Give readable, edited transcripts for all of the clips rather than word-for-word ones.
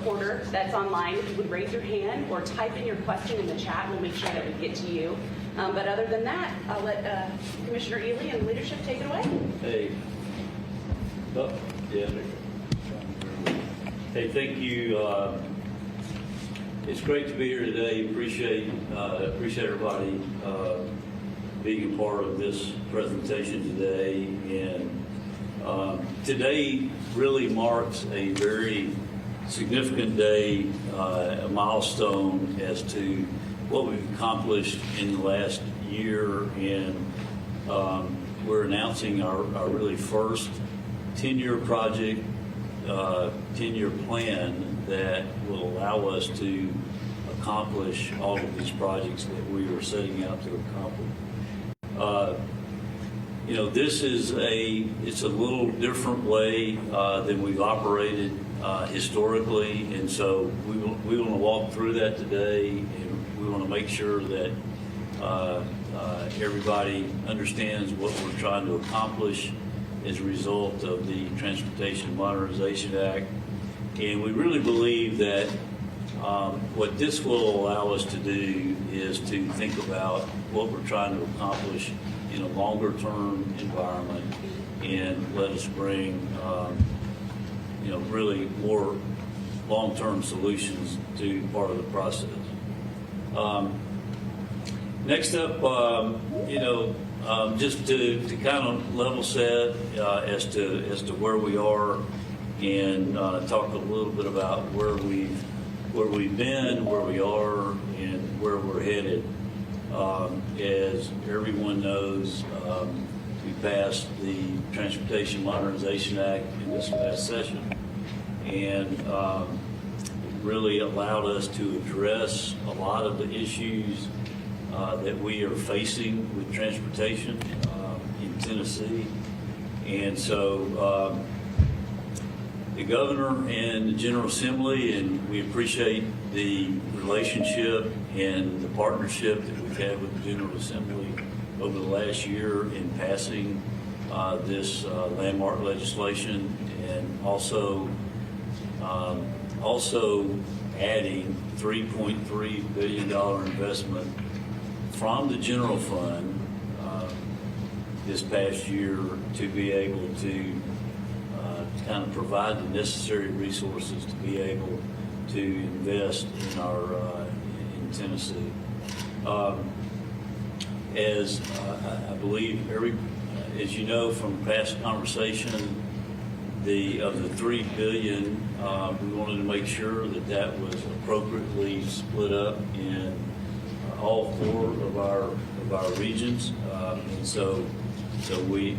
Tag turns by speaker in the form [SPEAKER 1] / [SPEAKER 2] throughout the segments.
[SPEAKER 1] reporter that's online, if you would raise your hand or type in your question in the chat, we'll make sure that we get to you. But other than that, I'll let Commissioner Ely and leadership take it away.
[SPEAKER 2] Hey. Oh, yeah. Hey, thank you. It's great to be here today. Appreciate everybody being a part of this presentation today. And today really marks a very significant day, a milestone as to what we've accomplished in the last year. And we're announcing our really first 10-year project, 10-year plan that will allow us to accomplish all of these projects that we are setting out to accomplish. You know, this is it's a little different way than we've operated historically, and so we want to walk through that today, and we want to make sure that everybody understands what we're trying to accomplish as a result of the Transportation Modernization Act. And we really believe that what this will allow us to do is to think about what we're trying to accomplish in a longer term environment and let us bring you know, really more long-term solutions to part of the process. Next up, you know, just to kind of level set as to where we are, and talk a little bit about where we've been, where we are, and where we're headed. As everyone knows, we passed the Transportation Modernization Act in this last session, and it really allowed us to address a lot of the issues that we are facing with transportation in Tennessee. And so the governor and the General Assembly, and we appreciate the relationship and the partnership that we've had with the General Assembly over the last year in passing this landmark legislation, and also adding $3.3 billion investment from the general fund this past year to be able to kind of provide the necessary resources to be able to invest in our in Tennessee. As I believe as you know from past conversation, of the $3 billion, we wanted to make sure that was appropriately split up in all four of our regions, and so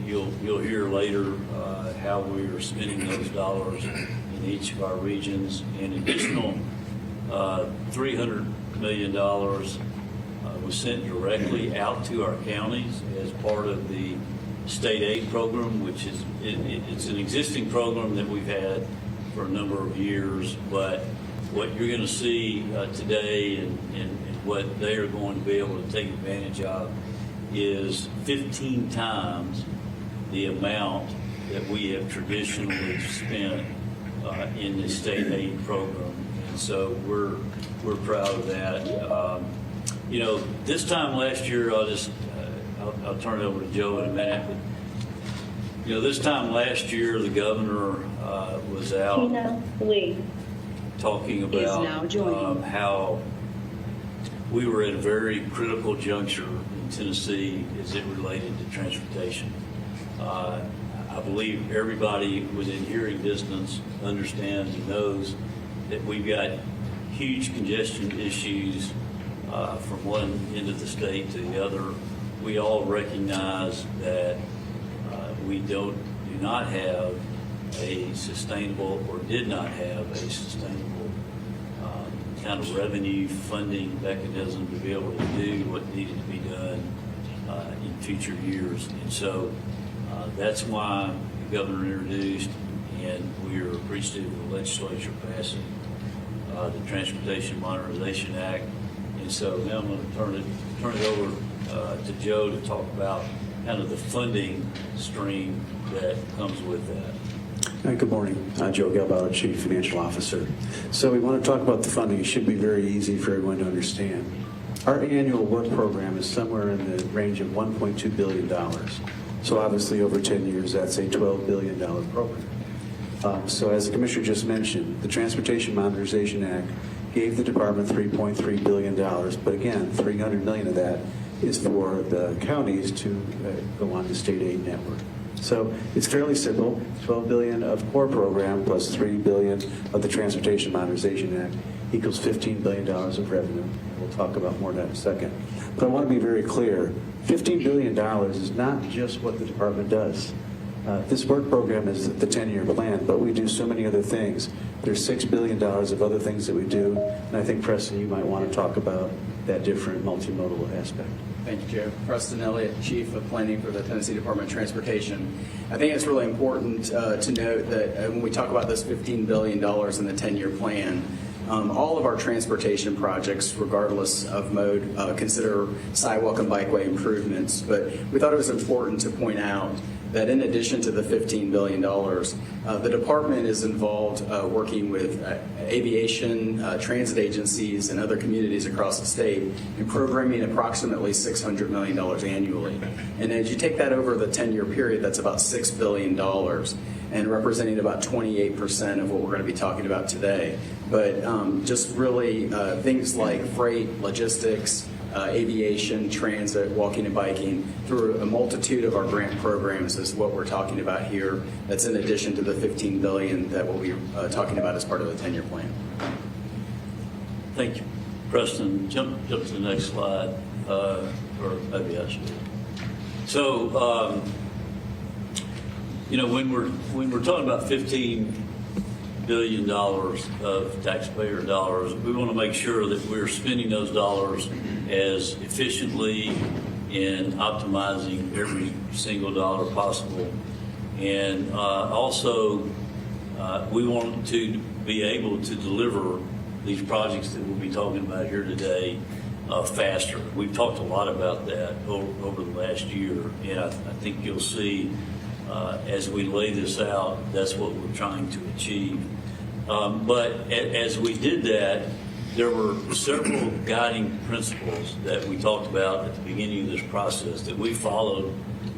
[SPEAKER 2] you'll hear later how we are spending those dollars in each of our regions. An additional $300 million was sent directly out to our counties as part of the state aid program, which is it's an existing program that we've had for a number of years. But what you're going to see today and what they are going to be able to take advantage of is 15 times the amount that we have traditionally spent in the state aid program. And so we're proud of that. You know, this time last year, I'll turn it over to Joe in a minute. But, you know, this time last year, the governor was out talking about how we were at a very critical juncture in Tennessee as it related to transportation. I believe everybody within hearing distance understands and knows that we've got huge congestion issues from one end of the state to the other. We all recognize that we do not have a sustainable, or did not have a sustainable kind of revenue funding mechanism to be able to do what needed to be done in future years. And so that's why the governor introduced, and we are appreciative of the legislature passing the Transportation Modernization Act. And so now I'm going to turn it over to Joe to talk about kind of the funding stream that comes with that.
[SPEAKER 3] Hi, good morning. Joe Galbauer, Chief Financial Officer. So we want to talk about the funding. It should be very easy for everyone to understand. Our annual work program is somewhere in the range of $1.2 billion. So obviously over 10 years, that's a $12 billion program. So as the Commissioner just mentioned, the Transportation Modernization Act gave the department $3.3 billion, but again, $300 million of that is for the counties to go on the state aid network. So it's fairly simple. $12 billion of core program plus $3 billion of the Transportation Modernization Act equals $15 billion of revenue. We'll talk about more of that in a second. But I want to be very clear. $15 billion is not just what the department does. This work program is the 10-year plan, but we do so many other things. There's $6 billion of other things that we do, and I think, Preston, you might want to talk about that different multimodal aspect.
[SPEAKER 4] Thank you, Joe. Preston Elliott, Chief of Planning for the Tennessee Department of Transportation. I think it's really important to note that when we talk about this $15 billion in the 10-year plan, all of our transportation projects, regardless of mode, consider sidewalk and bikeway improvements. But we thought it was important to point out that in addition to the $15 billion, the department is involved working with aviation, transit agencies, and other communities across the state in programming approximately $600 million annually. And as you take that over the 10-year period, that's about $6 billion and representing about 28% of what we're going to be talking about today. But just really things like freight, logistics, aviation, transit, walking and biking through a multitude of our grant programs is what we're talking about here. That's in addition to the $15 billion that we'll be talking about as part of the 10-year plan.
[SPEAKER 2] Thank you. Preston, jump to the next slide, or maybe I should. So, when we're talking about $15 billion of taxpayer dollars, we want to make sure that we're spending those dollars as efficiently in optimizing every single dollar possible. And also, we want to be able to deliver these projects that we'll be talking about here today faster. We've talked a lot about that over the last year, and I think you'll see as we lay this out, that's what we're trying to achieve. But as we did that, there were several guiding principles that we talked about at the beginning of this process that we followed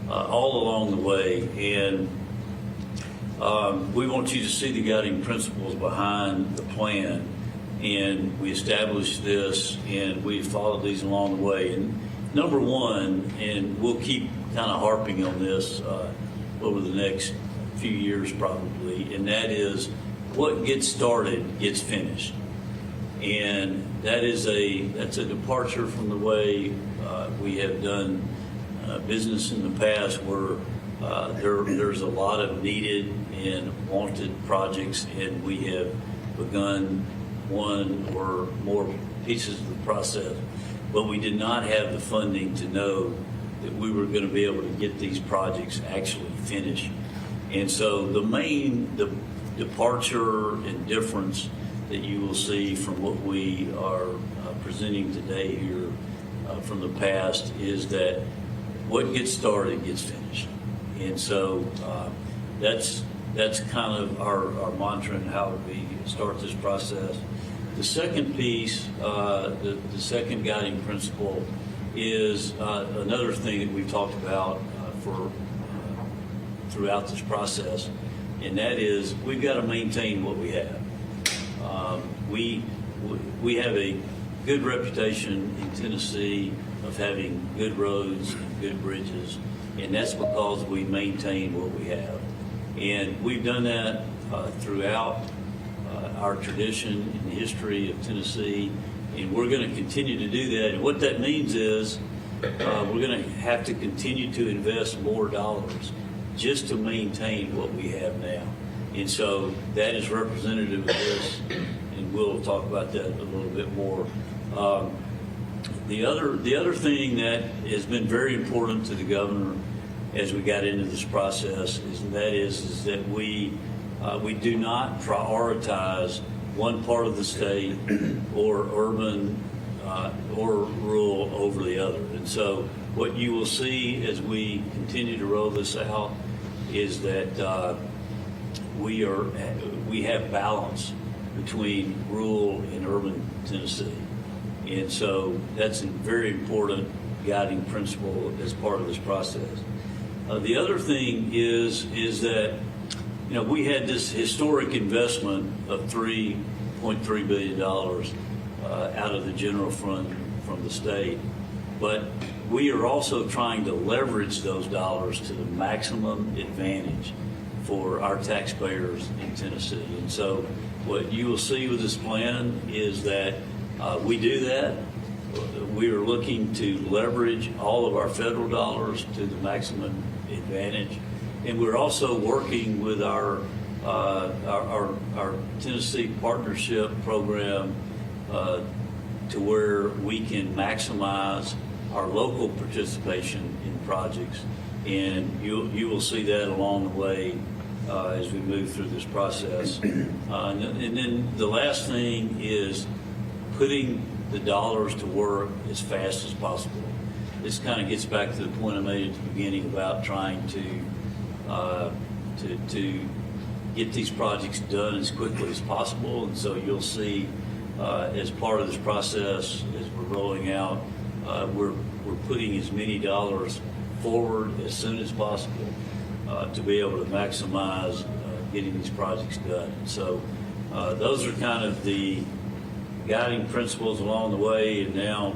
[SPEAKER 2] all along the way. And we want you to see the guiding principles behind the plan. And we established this, and we followed these along the way. And number one, and we'll keep kind of harping on this over the next few years probably, and that is what gets started gets finished. And that's a departure from the way we have done business in the past, where there's a lot of needed and wanted projects, and we have begun one or more pieces of the process, but we did not have the funding to know that we were going to be able to get these projects actually finished. And so the main departure and difference that you will see from what we are presenting today here from the past is that what gets started gets finished. And so that's kind of our mantra and how we start this process. The second piece, the second guiding principle, is another thing that we've talked about throughout this process, and that is we've got to maintain what we have. We have a good reputation in Tennessee of having good roads and good bridges, and that's because we maintain what we have. And we've done that throughout our tradition and history of Tennessee, and we're going to continue to do that. And what that means is we're going to have to continue to invest more dollars just to maintain what we have now. And so that is representative of this, and we'll talk about that a little bit more. The other thing that has been very important to the governor as we got into this process is that we do not prioritize one part of the state or urban or rural over the other. And so what you will see as we continue to roll this out is that we have balance between rural and urban Tennessee. And so that's a very important guiding principle as part of this process. The other thing is that, you know, we had this historic investment of $3.3 billion out of the general fund from the state, but we are also trying to leverage those dollars to the maximum advantage for our taxpayers in Tennessee. And so what you will see with this plan is that we do that. We are looking to leverage all of our federal dollars to the maximum advantage. And we're also working with our Tennessee Partnership Program to where we can maximize our local participation in projects. And you will see that along the way as we move through this process. And then the last thing is putting the dollars to work as fast as possible. This kind of gets back to the point I made at the beginning about trying to get these projects done as quickly as possible. And so you'll see as part of this process, as we're rolling out, we're putting as many dollars forward as soon as possible to be able to maximize getting these projects done. So those are kind of the guiding principles along the way. And now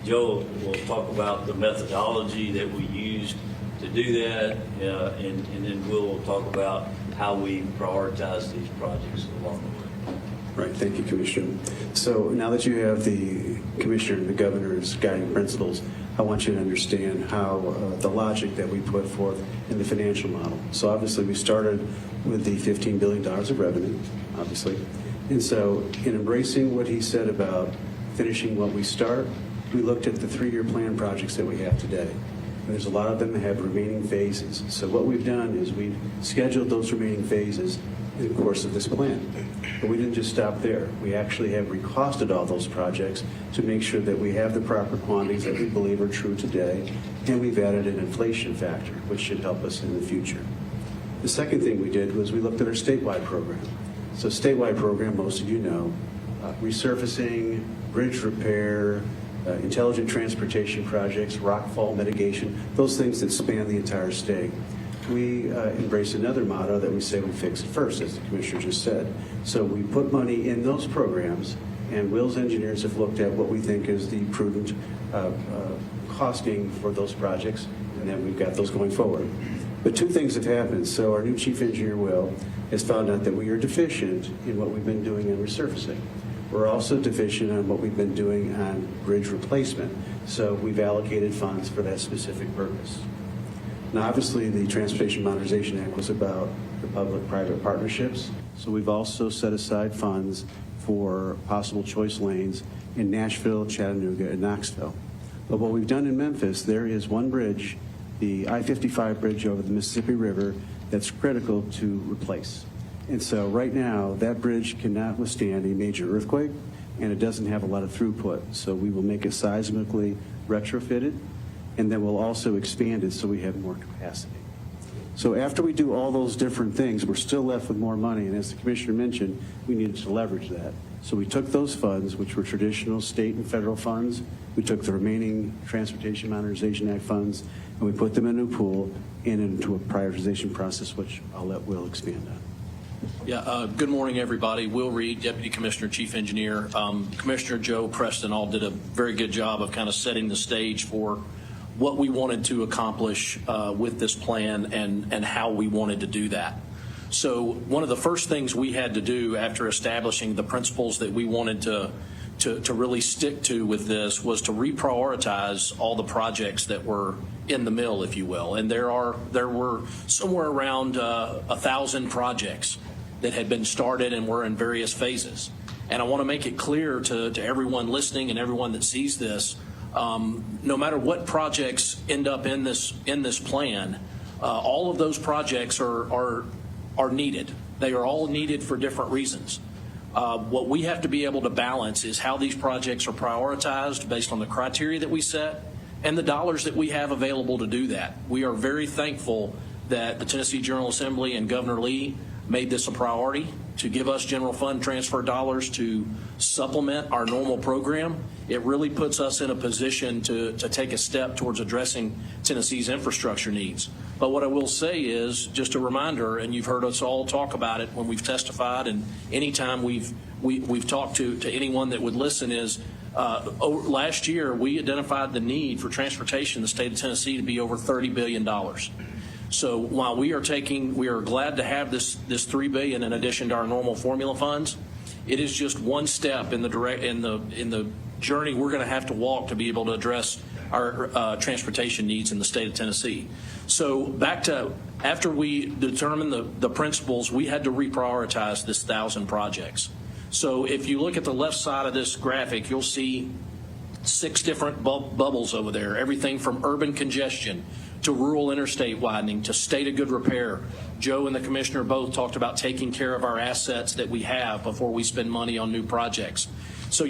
[SPEAKER 2] Joe will talk about the methodology that we used to do that, and then we'll talk about how we prioritize these projects along the way.
[SPEAKER 3] Right, thank you, Commissioner. So now that you have the Commissioner and the Governor's guiding principles, I want you to understand how the logic that we put forth in the financial model. So obviously we started with the $15 billion of revenue, obviously. And so in embracing what he said about finishing what we start, we looked at the 3-year plan projects that we have today. And there's a lot of them that have remaining phases. So what we've done is we've scheduled those remaining phases in the course of this plan. But we didn't just stop there. We actually have recosted all those projects to make sure that we have the proper quantities that we believe are true today, and we've added an inflation factor, which should help us in the future. The second thing we did was we looked at our statewide program. So statewide program, most of you know, resurfacing, bridge repair, intelligent transportation projects, rockfall mitigation, those things that span the entire state. We embrace another motto that we say we fix it first, as the Commissioner just said. So we put money in those programs, and Will's engineers have looked at what we think is the prudent costing for those projects, and then we've got those going forward. But two things have happened. So our new Chief Engineer, Will, has found out that we are deficient in what we've been doing in resurfacing. We're also deficient on what we've been doing on bridge replacement. So we've allocated funds for that specific purpose. Now, obviously, the Transportation Modernization Act was about the public-private partnerships. So we've also set aside funds for possible choice lanes in Nashville, Chattanooga, and Knoxville. But what we've done in Memphis, there is one bridge, the I-55 bridge over the Mississippi River, that's critical to replace. And so right now, that bridge cannot withstand a major earthquake, and it doesn't have a lot of throughput. So we will make it seismically retrofitted, and then we'll also expand it so we have more capacity. So after we do all those different things, we're still left with more money, and as the Commissioner mentioned, we needed to leverage that. So we took those funds, which were traditional state and federal funds, we took the remaining Transportation Modernization Act funds, and we put them in a pool and into a prioritization process, which I'll let Will expand on.
[SPEAKER 5] Yeah, good morning, everybody. Will Reed, Deputy Commissioner, Chief Engineer. Commissioner Joe Preston all did a very good job of kind of setting the stage for what we wanted to accomplish with this plan and how we wanted to do that. So one of the first things we had to do after establishing the principles that we wanted to really stick to with this was to reprioritize all the projects that were in the mill, if you will. And there were somewhere around 1,000 projects that had been started and were in various phases. And I want to make it clear to everyone listening and everyone that sees this, no matter what projects end up in this plan, all of those projects are needed. They are all needed for different reasons. What we have to be able to balance is how these projects are prioritized based on the criteria that we set and the dollars that we have available to do that. We are very thankful that the Tennessee General Assembly and Governor Lee made this a priority to give us general fund transfer dollars to supplement our normal program, it really puts us in a position to take a step towards addressing Tennessee's infrastructure needs. But what I will say is, just a reminder, and you've heard us all talk about it when we've testified, and anytime we've talked to anyone that would listen, is last year we identified the need for transportation in the state of Tennessee to be over $30 billion. So while we are glad to have this $3 billion in addition to our normal formula funds, it is just one step in the journey we're going to have to walk to be able to address our transportation needs in the state of Tennessee. So back to after we determined the principles, we had to reprioritize this 1,000 projects. So if you look at the left side of this graphic, you'll see 6 different bubbles over there, everything from urban congestion to rural interstate widening to state of good repair. Joe and the commissioner both talked about taking care of our assets that we have before we spend money on new projects. So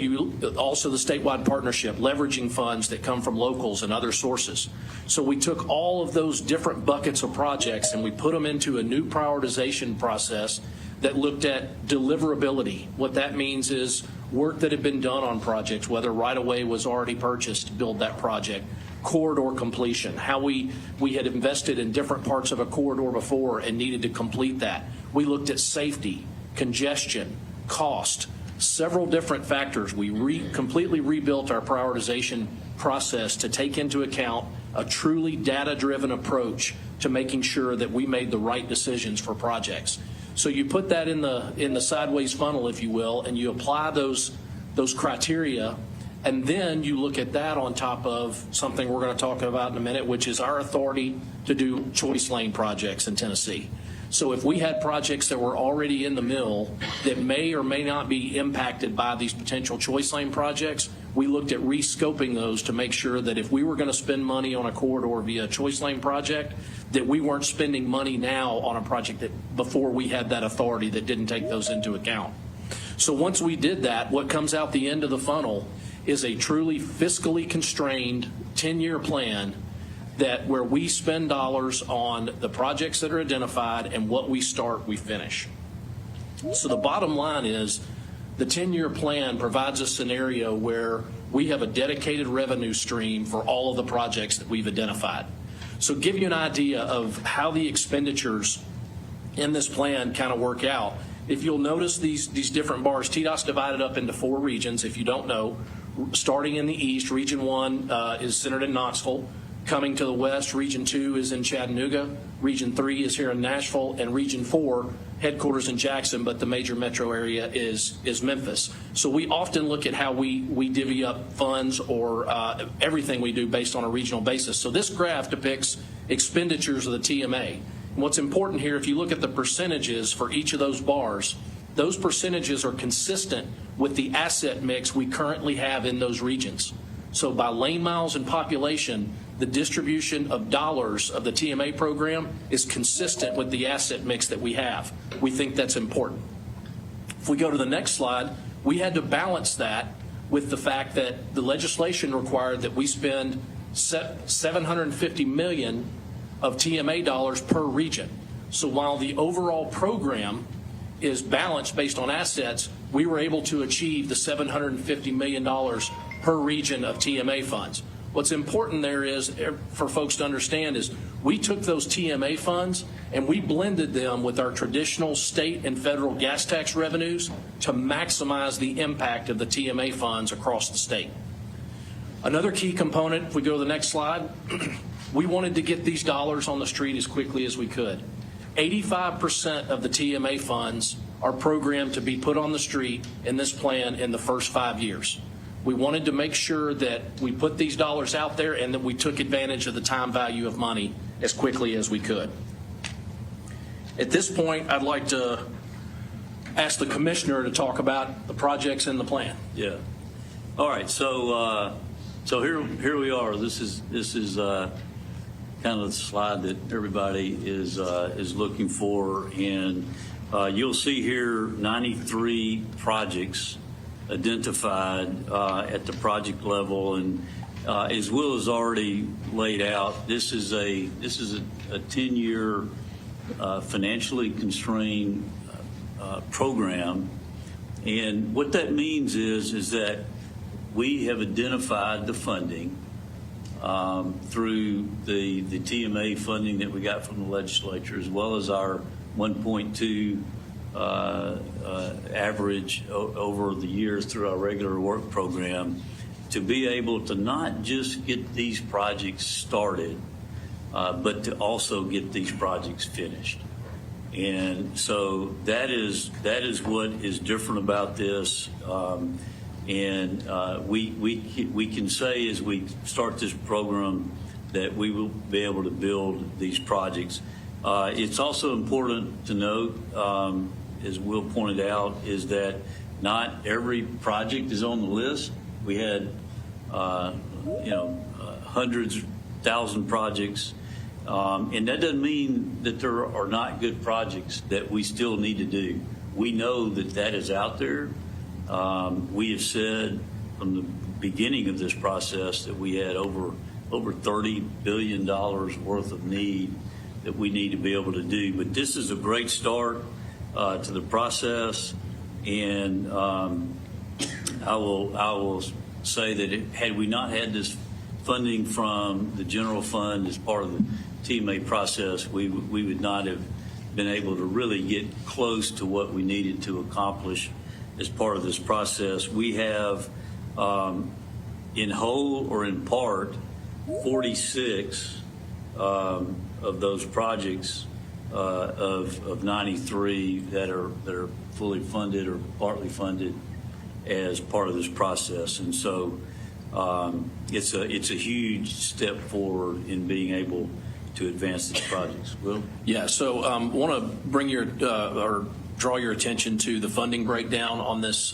[SPEAKER 5] also the statewide partnership, leveraging funds that come from locals and other sources. So we took all of those different buckets of projects and we put them into a new prioritization process that looked at deliverability. What that means is work that had been done on projects, whether right-of-way was already purchased to build that project, corridor completion, how we had invested in different parts of a corridor before and needed to complete that. We looked at safety, congestion, cost, several different factors. We completely rebuilt our prioritization process to take into account a truly data-driven approach to making sure that we made the right decisions for projects. So you put that in the sideways funnel, if you will, and you apply those criteria, and then you look at that on top of something we're going to talk about in a minute, which is our authority to do choice lane projects in Tennessee. So if we had projects that were already in the mill that may or may not be impacted by these potential choice lane projects, we looked at rescoping those to make sure that if we were going to spend money on a corridor via a choice lane project, that we weren't spending money now on a project that before we had that authority that didn't take those into account. So once we did that, what comes out the end of the funnel is a truly fiscally constrained 10-year plan that where we spend dollars on the projects that are identified, and what we start, we finish. So the bottom line is the 10-year plan provides a scenario where we have a dedicated revenue stream for all of the projects that we've identified. So give you an idea of how the expenditures in this plan kind of work out. If you'll notice these different bars, TDOT's divided up into 4 regions. If you don't know, starting in the east, Region 1 is centered in Knoxville. Coming to the west, Region 2 is in Chattanooga, Region 3 is here in Nashville, and Region 4, headquarters in Jackson, but the major metro area is Memphis. So we often look at how we divvy up funds or everything we do based on a regional basis. So this graph depicts expenditures of the TMA. And what's important here, if you look at the percentages for each of those bars, those percentages are consistent with the asset mix we currently have in those regions. So by lane miles and population, the distribution of dollars of the TMA program is consistent with the asset mix that we have. We think that's important. If we go to the next slide, we had to balance that with the fact that the legislation required that we spend $750 million of TMA dollars per region. So while the overall program is balanced based on assets, we were able to achieve the $750 million per region of TMA funds. What's important there is for folks to understand is we took those TMA funds and we blended them with our traditional state and federal gas tax revenues to maximize the impact of the TMA funds across the state. Another key component, if we go to the next slide, we wanted to get these dollars on the street as quickly as we could. 85% of the TMA funds are programmed to be put on the street in this plan in the first 5 years. We wanted to make sure that we put these dollars out there and that we took advantage of the time value of money as quickly as we could. At this point, I'd like to ask the commissioner to talk about the projects in the plan.
[SPEAKER 2] Yeah. All right. So here we are. This is kind of the slide that everybody is looking for, and you'll see here 93 projects identified at the project level, and as Will has already laid out, this is a 10-year financially constrained program. And what that means is that we have identified the funding through the TMA funding that we got from the legislature, as well as our 1.2 average over the years through our regular work program, to be able to not just get these projects started, but to also get these projects finished. And so that is what is different about this. We can say as we start this program that we will be able to build these projects. It's also important to note, as Will pointed out, is that not every project is on the list. We had, hundreds, thousand projects, and that doesn't mean that there are not good projects that we still need to do. We know that that is out there. We have said from the beginning of this process that we had over $30 billion worth of need that we need to be able to do. But this is a great start to the process, and I will say that had we not had this funding from the general fund as part of the TMA process, we would not have been able to really get close to what we needed to accomplish as part of this process. We have, in whole or in part, 46 of those projects of 93 that are fully funded or partly funded as part of this process. And so it's a huge step forward in being able to advance these projects. Will?
[SPEAKER 5] Yeah, so want to bring your or draw your attention to the funding breakdown on this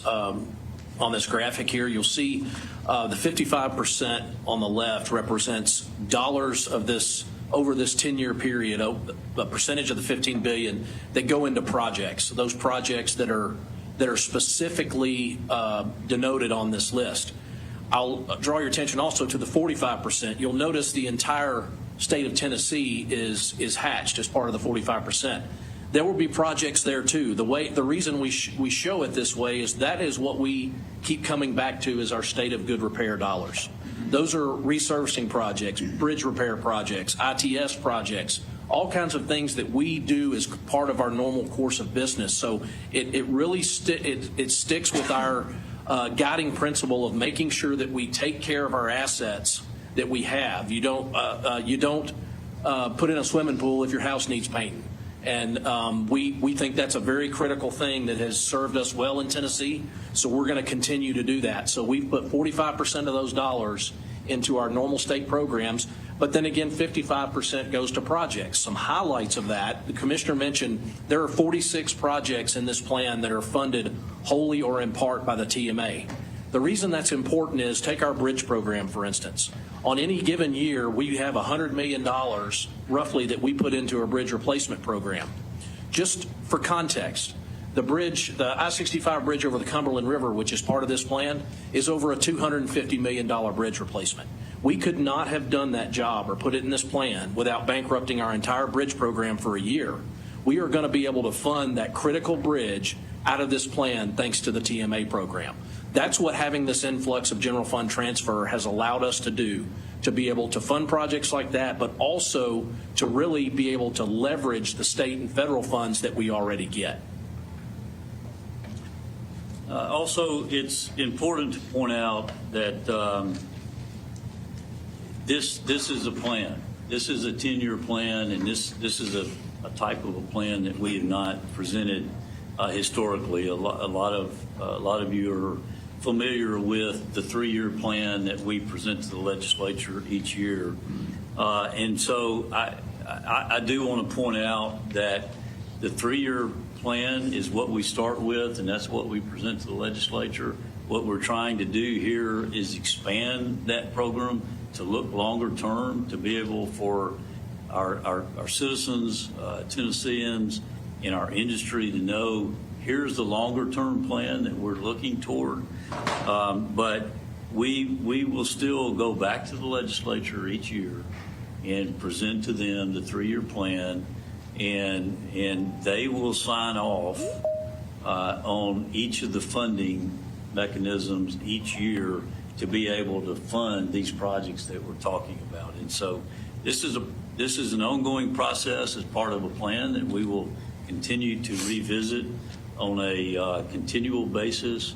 [SPEAKER 5] graphic here. You'll see the 55% on the left represents dollars of this over this 10-year period, a percentage of the $15 billion that go into projects. Those projects that are specifically denoted on this list. I'll draw your attention also to the 45%. You'll notice the entire state of Tennessee is hatched as part of the 45%. There will be projects there too. The reason we show it this way is that is what we keep coming back to as our state of good repair dollars. Those are resurfacing projects, bridge repair projects, ITS projects, all kinds of things that we do as part of our normal course of business. So it really sticks with our guiding principle of making sure that we take care of our assets that we have. You don't put in a swimming pool if your house needs painting. And we think that's a very critical thing that has served us well in Tennessee, so we're going to continue to do that. So we've put 45% of those dollars into our normal state programs, but then again 55% goes to projects. Some highlights of that, the Commissioner mentioned there are 46 projects in this plan that are funded wholly or in part by the TMA. The reason that's important is, take our bridge program, for instance. On any given year, we have $100 million roughly that we put into our bridge replacement program. Just for context, the I-65 bridge over the Cumberland River, which is part of this plan, is over a $250 million bridge replacement. We could not have done that job or put it in this plan without bankrupting our entire bridge program for a year. We are going to be able to fund that critical bridge out of this plan thanks to the TMA program. That's what having this influx of general fund transfer has allowed us to do, to be able to fund projects like that, but also to really be able to leverage the state and federal funds that we already get.
[SPEAKER 2] Also, it's important to point out that this is a plan. This is a 10-year plan, and this is a type of a plan that we have not presented historically. A lot of you are familiar with the 3-year plan that we present to the legislature each year, and so I do want to point out that the 3-year plan is what we start with, and that's what we present to the legislature. What we're trying to do here is expand that program to look longer term, to be able for our citizens, Tennesseans, and our industry to know here's the longer term plan that we're looking toward. But we will still go back to the legislature each year and present to them the 3-year plan and they will sign off on each of the funding mechanisms each year to be able to fund these projects that we're talking about. And so this is an ongoing process as part of a plan that we will continue to revisit on a continual basis.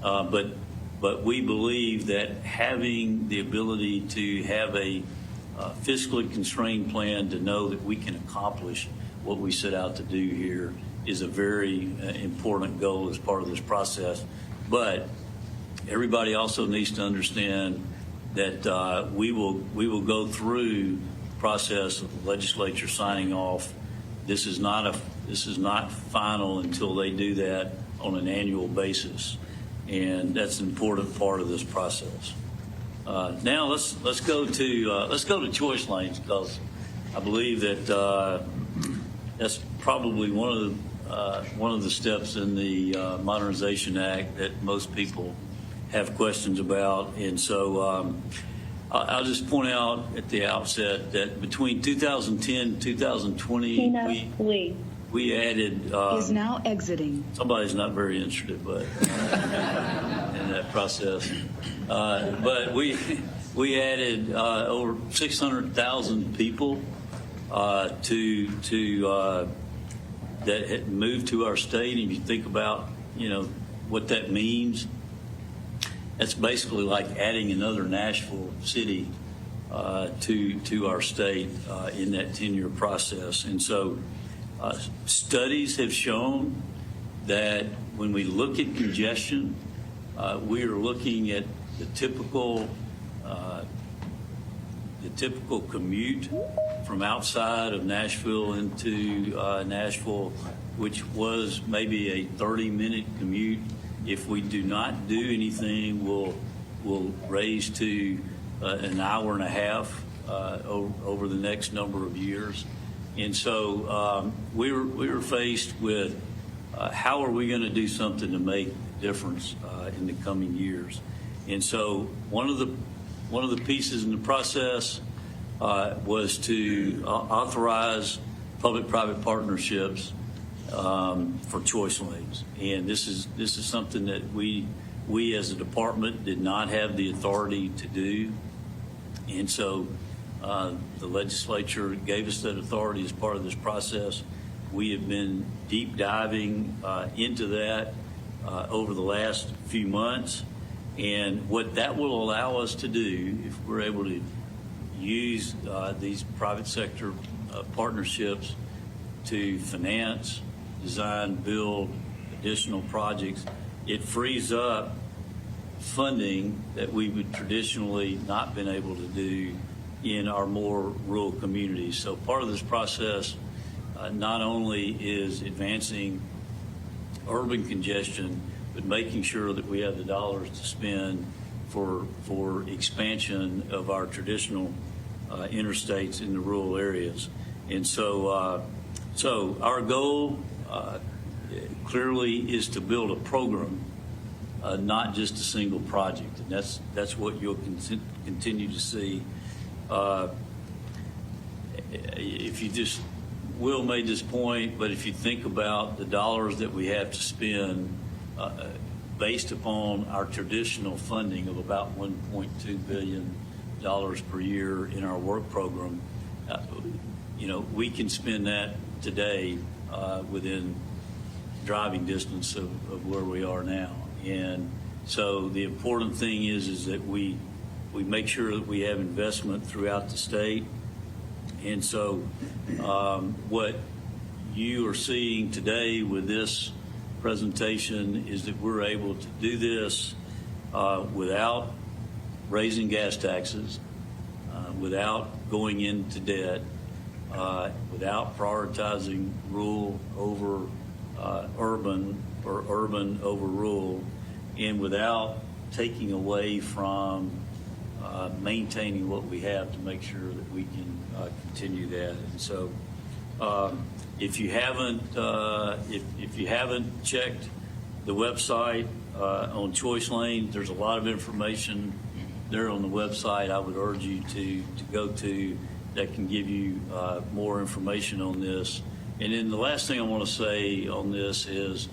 [SPEAKER 2] But we believe that having the ability to have a fiscally constrained plan to know that we can accomplish what we set out to do here is a very important goal as part of this process. But everybody also needs to understand that we will go through the process of the legislature signing off. This is not final until they do that on an annual basis, and that's an important part of this process. Now let's go to choice lanes, because I believe that that's probably one of the steps in the Modernization Act that most people have questions about. And so I'll just point out at the outset that between 2010 and 2020, we added.
[SPEAKER 6] Is now exiting.
[SPEAKER 2] Somebody's not very interested, but in that process. But we added over 600,000 people to that had moved to our state. And if you think about what that means, that's basically like adding another Nashville city to our state in that 10-year process. And so studies have shown that when we look at congestion, we are looking at the typical commute from outside of Nashville into Nashville, which was maybe a 30-minute commute. If we do not do anything, we'll raise to an hour and a half over the next number of years. And so we were faced with how are we going to do something to make a difference in the coming years. And so one of the pieces in the process was to authorize public-private partnerships for choice lanes. And this is something that we as a department did not have the authority to do. And so the legislature gave us that authority as part of this process. We have been deep diving into that over the last few months. And what that will allow us to do, if we're able to use these private sector partnerships to finance, design, build additional projects, it frees up funding that we would traditionally not been able to do in our more rural communities. So part of this process not only is advancing urban congestion, but making sure that we have the dollars to spend for expansion of our traditional interstates in the rural areas. And so our goal clearly is to build a program, not just a single project, and that's what you'll continue to see. If you just, Will made this point, but if you think about the dollars that we have to spend based upon our traditional funding of about $1.2 billion per year in our work program, we can spend that today within driving distance of where we are now. And so the important thing is that we make sure that we have investment throughout the state. And so what you are seeing today with this presentation is that we're able to do this without raising gas taxes, without going into debt, without prioritizing rural over urban or urban over rural, and without taking away from maintaining what we have to make sure that we can continue that. And so if you haven't checked the website on Choice Lane, there's a lot of information there on the website. I would urge you to go to that can give you more information on this. And then the last thing I want to say on this is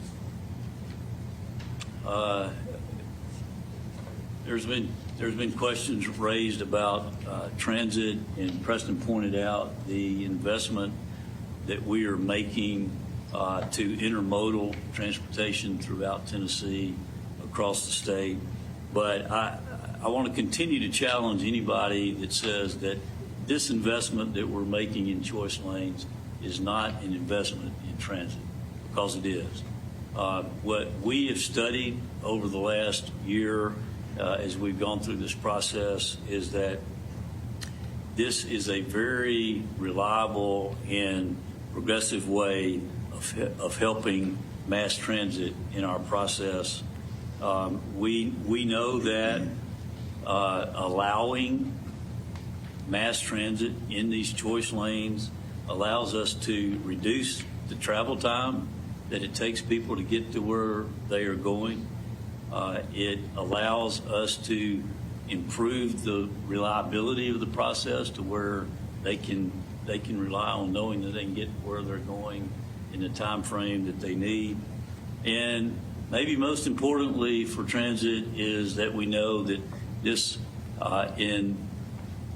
[SPEAKER 2] there's been questions raised about transit, and Preston pointed out the investment that we are making to intermodal transportation throughout Tennessee, across the state. But I want to continue to challenge anybody that says that this investment that we're making in choice lanes is not an investment in transit, because it is. What we have studied over the last year as we've gone through this process is that this is a very reliable and progressive way of helping mass transit in our process. We know that allowing mass transit in these choice lanes allows us to reduce the travel time that it takes people to get to where they are going. It allows us to improve the reliability of the process to where they can rely on knowing that they can get where they're going in the time frame that they need. And maybe most importantly for transit is that we know that this in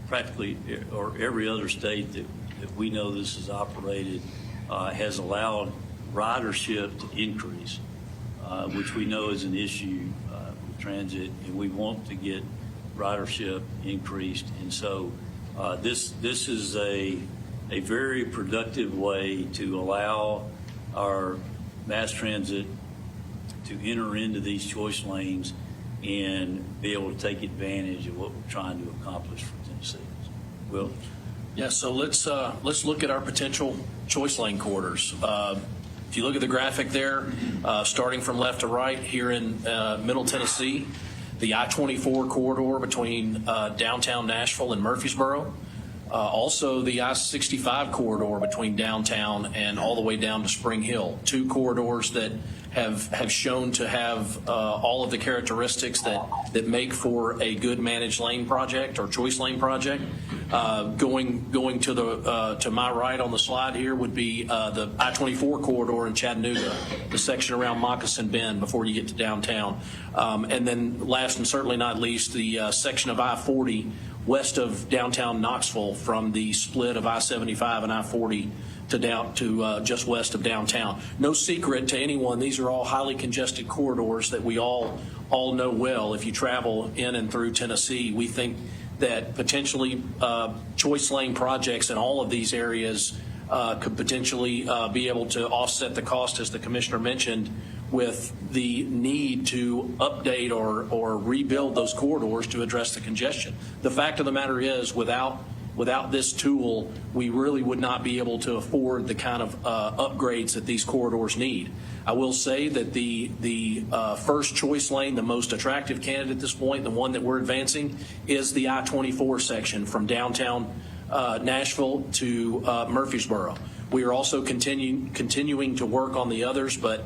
[SPEAKER 2] practically or every other state that we know this is operated has allowed ridership to increase, which we know is an issue with transit, and we want to get ridership increased. And so this is a very productive way to allow our mass transit to enter into these choice lanes and be able to take advantage of what we're trying to accomplish for Tennessee. Will?
[SPEAKER 5] Yeah, so let's look at our potential choice lane corridors. If you look at the graphic there, starting from left to right here in Middle Tennessee, the I-24 corridor between downtown Nashville and Murfreesboro, also the I-65 corridor between downtown and all the way down to Spring Hill, two corridors that have shown to have all of the characteristics that make for a good managed lane project or choice lane project. Going to the to my right on the slide here would be the I-24 corridor in Chattanooga, the section around Moccasin Bend before you get to downtown, and then last and certainly not least, the section of I-40 west of downtown Knoxville from the split of I-75 and I-40 to just west of downtown. No secret to anyone, these are all highly congested corridors that we all know well. If you travel in and through Tennessee, we think that potentially choice lane projects in all of these areas could potentially be able to offset the cost, as the commissioner mentioned, with the need to update or rebuild those corridors to address the congestion. The fact of the matter is, without this tool, we really would not be able to afford the kind of upgrades that these corridors need. I will say that the first choice lane, the most attractive candidate at this point, the one that we're advancing, is the I-24 section from downtown Nashville to Murfreesboro. We are also continuing to work on the others, but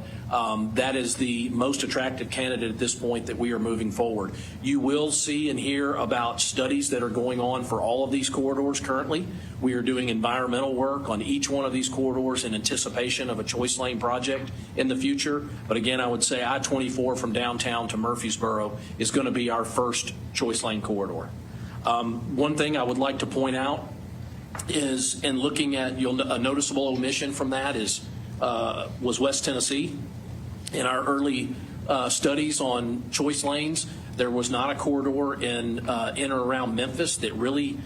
[SPEAKER 5] that is the most attractive candidate at this point that we are moving forward. You will see and hear about studies that are going on for all of these corridors currently. We are doing environmental work on each one of these corridors in anticipation of a choice lane project in the future. But again, I would say I-24 from downtown to Murfreesboro is going to be our first choice lane corridor. One thing I would like to point out is, in looking at, a noticeable omission from that was West Tennessee. In our early studies on choice lanes, there was not a corridor in or around Memphis that really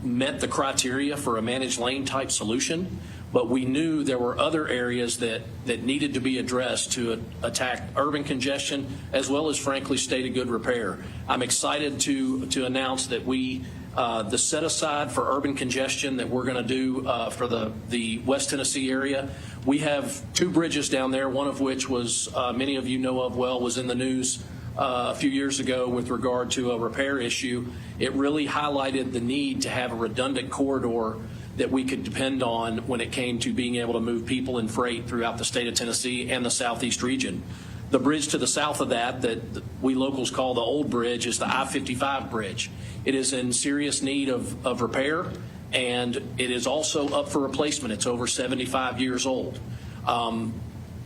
[SPEAKER 5] met the criteria for a managed lane type solution. But we knew there were other areas that needed to be addressed to attack urban congestion, as well as, frankly, state of good repair. I'm excited to announce that the set aside for urban congestion that we're going to do for the West Tennessee area, we have two bridges down there, one of which was, many of you know of well, was in the news a few years ago with regard to a repair issue. It really highlighted the need to have a redundant corridor that we could depend on when it came to being able to move people and freight throughout the state of Tennessee and the southeast region. The bridge to the south of that we locals call the old bridge is the I-55 bridge. It is in serious need of repair. and it is also up for replacement. It's over 75 years old.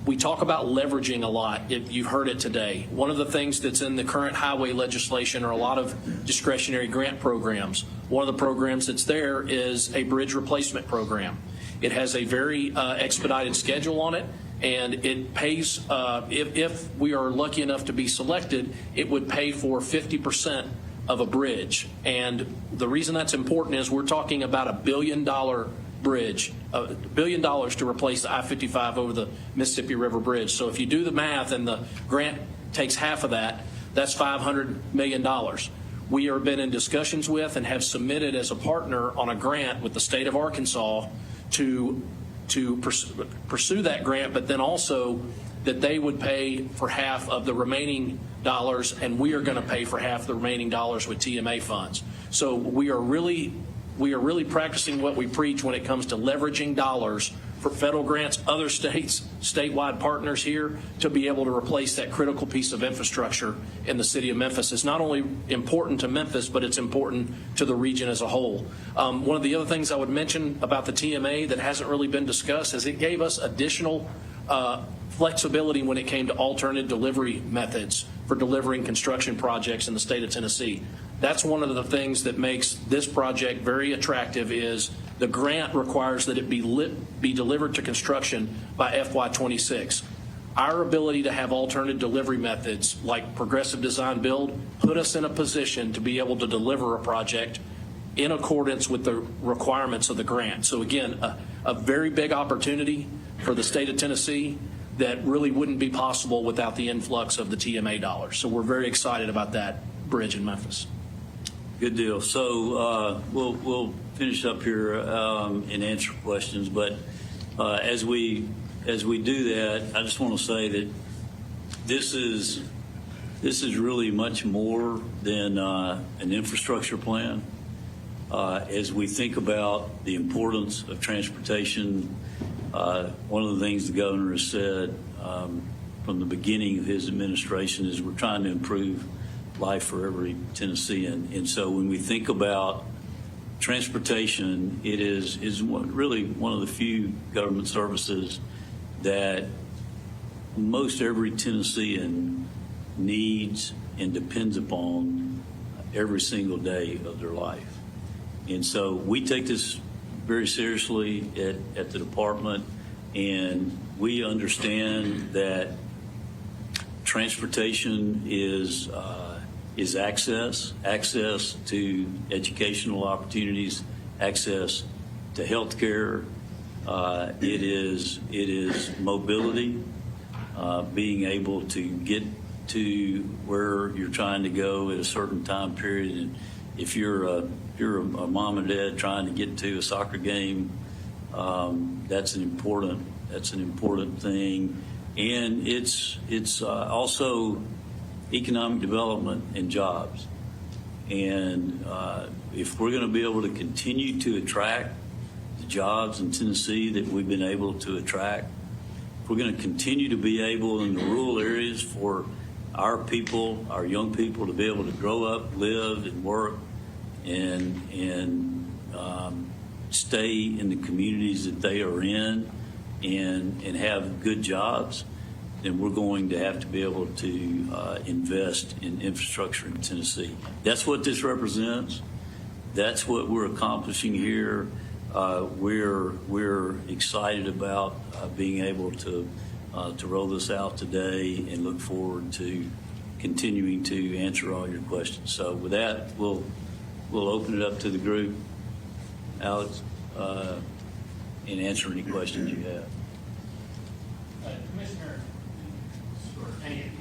[SPEAKER 5] We talk about leveraging a lot. You've heard it today. One of the things that's in the current highway legislation are a lot of discretionary grant programs. One of the programs that's there is a bridge replacement program. It has a very expedited schedule on it, and it pays, if we are lucky enough to be selected, it would pay for 50% of a bridge. And the reason that's important is we're talking about $1 billion bridge, $1 billion to replace the I-55 over the Mississippi River Bridge. So if you do the math and the grant takes half of that, that's $500 million. We have been in discussions with and have submitted as a partner on a grant with the state of Arkansas to pursue that grant, but then also that they would pay for half of the remaining dollars, and we are going to pay for half the remaining dollars with TMA funds. So we are really practicing what we preach when it comes to leveraging dollars for federal grants, other states, statewide partners here, to be able to replace that critical piece of infrastructure in the city of Memphis. It's not only important to Memphis, but it's important to the region as a whole. One of the other things I would mention about the TMA that hasn't really been discussed is it gave us additional flexibility when it came to alternative delivery methods for delivering construction projects in the state of Tennessee. That's one of the things that makes this project very attractive. Is the grant requires that it be delivered to construction by FY26. Our ability to have alternative delivery methods like progressive design build put us in a position to be able to deliver a project in accordance with the requirements of the grant. So again, a very big opportunity for the state of Tennessee that really wouldn't be possible without the influx of the TMA dollars. So we're very excited about that bridge in Memphis.
[SPEAKER 2] Good deal. So we'll finish up here and answer questions. But as we do that, I just want to say that this is really much more than an infrastructure plan. As we think about the importance of transportation, one of the things the governor has said from the beginning of his administration is we're trying to improve life for every Tennessean. And so when we think about transportation, it is really one of the few government services that most every Tennessean needs and depends upon every single day of their life. And so we take this very seriously at the department, and we understand that transportation is access to educational opportunities, access to health care. It is mobility, being able to get to where you're trying to go at a certain time period. And if you're a mom and dad trying to get to a soccer game, that's an important thing. And it's also economic development and jobs. And if we're going to be able to continue to attract the jobs in Tennessee that we've been able to attract, if we're going to continue to be able in the rural areas for our people, our young people, to be able to grow up, live, and work, and stay in the communities that they are in, and have good jobs, then we're going to have to be able to invest in infrastructure in Tennessee. That's what this represents. That's what we're accomplishing here. We're excited about being able to roll this out today, and look forward to continuing to answer all your questions. So with that, we'll open it up to the group, Alex, and answer any questions you have.
[SPEAKER 6] Commissioner, or any of you,